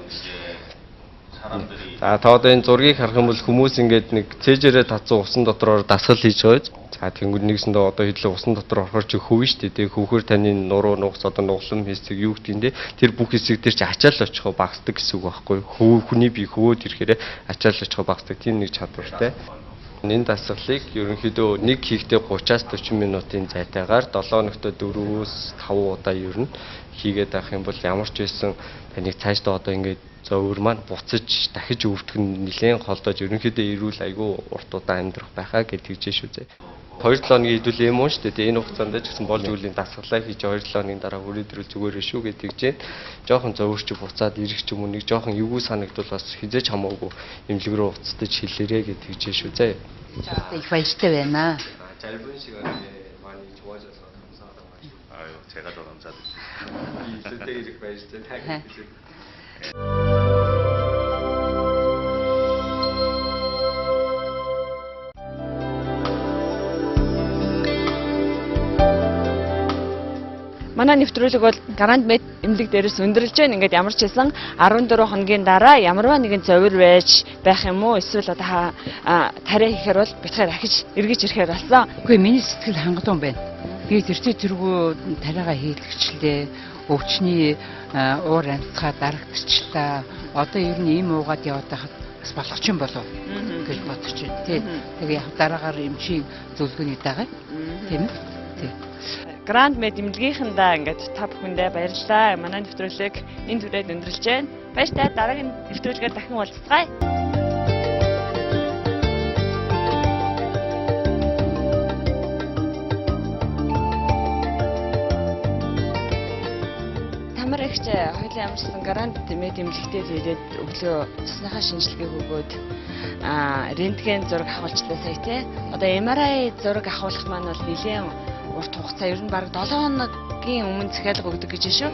за та одоо энэ зургийг харах юм бол хүмүүс ингээд нэг цээжээрээ татсан усан дотроор дасгал хийж байгаа. За тэнгууд нэгсэндээ одоо хэдлээ усан дотор орохоор чи хөвөн штэ. Тэгээ хөвхөр таны нуруу нугас одоо нуглам хэсэг юу гэдгийг тэр бүх хэсэг дээр чи ачаал очихоо багасдаг гэсэн үг байхгүй. Хүний бие хөвөөд ирэхээр ачаал очихоо багасдаг тийм нэг чадвартай. Энэ дасгалыг ерөнхийдөө нэг хийхдээ 30-аас 40 минутын зайтайгаар 7 хоногт 4-5 удаа ер нь хийгээд авах юм бол ямар ч байсан таныг цаашдаа одоо ингээд зөөвөр маань буцаж дахиж өвдөх нь нэлээд холдож ерөнхийдөө эрүүл айгүй урт удаан амьдрах байхаа гэж тэгж шүү зэ. 2-7 хоногийн хэдүүл юм уу шүү дээ. Энэ хугацаанд ч гэсэн болж үлийн дасгалаа хийж 2-7 хоногийн дараа хүрээдрүүл зүгээр шүү гэж тэгж дээ. Жохон зөөвөрч буцаад ирэх ч юм уу нэг жохон эвгүй санагдвал бас хизээч хамаагүй эмнэлэг рүү уцтаж хэлээрэй гэж тэгж шүү зэ. Их баяртай байна. 짧은 시간에 많이 좋아져서 감사하다고. 아유, 제가 더 감사드립니다. 있을 때 이렇게 баяртай. Манай нэвтрүүлэг бол Grand Med эмнэлэг дээрээс өндөрлж байна. Ингээд ямар ч хэлсэн 14 хоногийн дараа ямарваа нэгэн зовир байж байх юм уу? Эсвэл одоо тариа хийхээр бол битгаар ахиж эргэж ирэхээр болсон. Үгүй миний сэтгэл хангалуун байна. Би тэргүй тариагаа хийлгэчлээ. Өвчний уур амьсгаа дарагдчихлаа. Одоо ер нь ийм уугаад яваад байхад бас болох юм болов гэж бодож байна. Тэгээ яг дараагаар эмчийн зөвлөгөөний дагаа. Тийм үү? Grand Med эмнэлгийнхандаа ингээд та бүхэндээ баярлалаа. Манай нэвтрүүлэг энэ түрээд өндөрлж байна. Баяртай дараагийн нэвтрүүлгээр дахин уулзцгаая. Тамар ихч хоёулаа ямарчсан Grand Med эмнэлэгтээ ирээд өглөө цусныхаа шинжилгээг өгөөд рентген зураг авахчлаа сая тий. Одоо MRI зураг авах маань бол нэлээд урт хугацаа ер нь бараг 7 хоногийн өмнө захиалга өгдөг гэж шүү.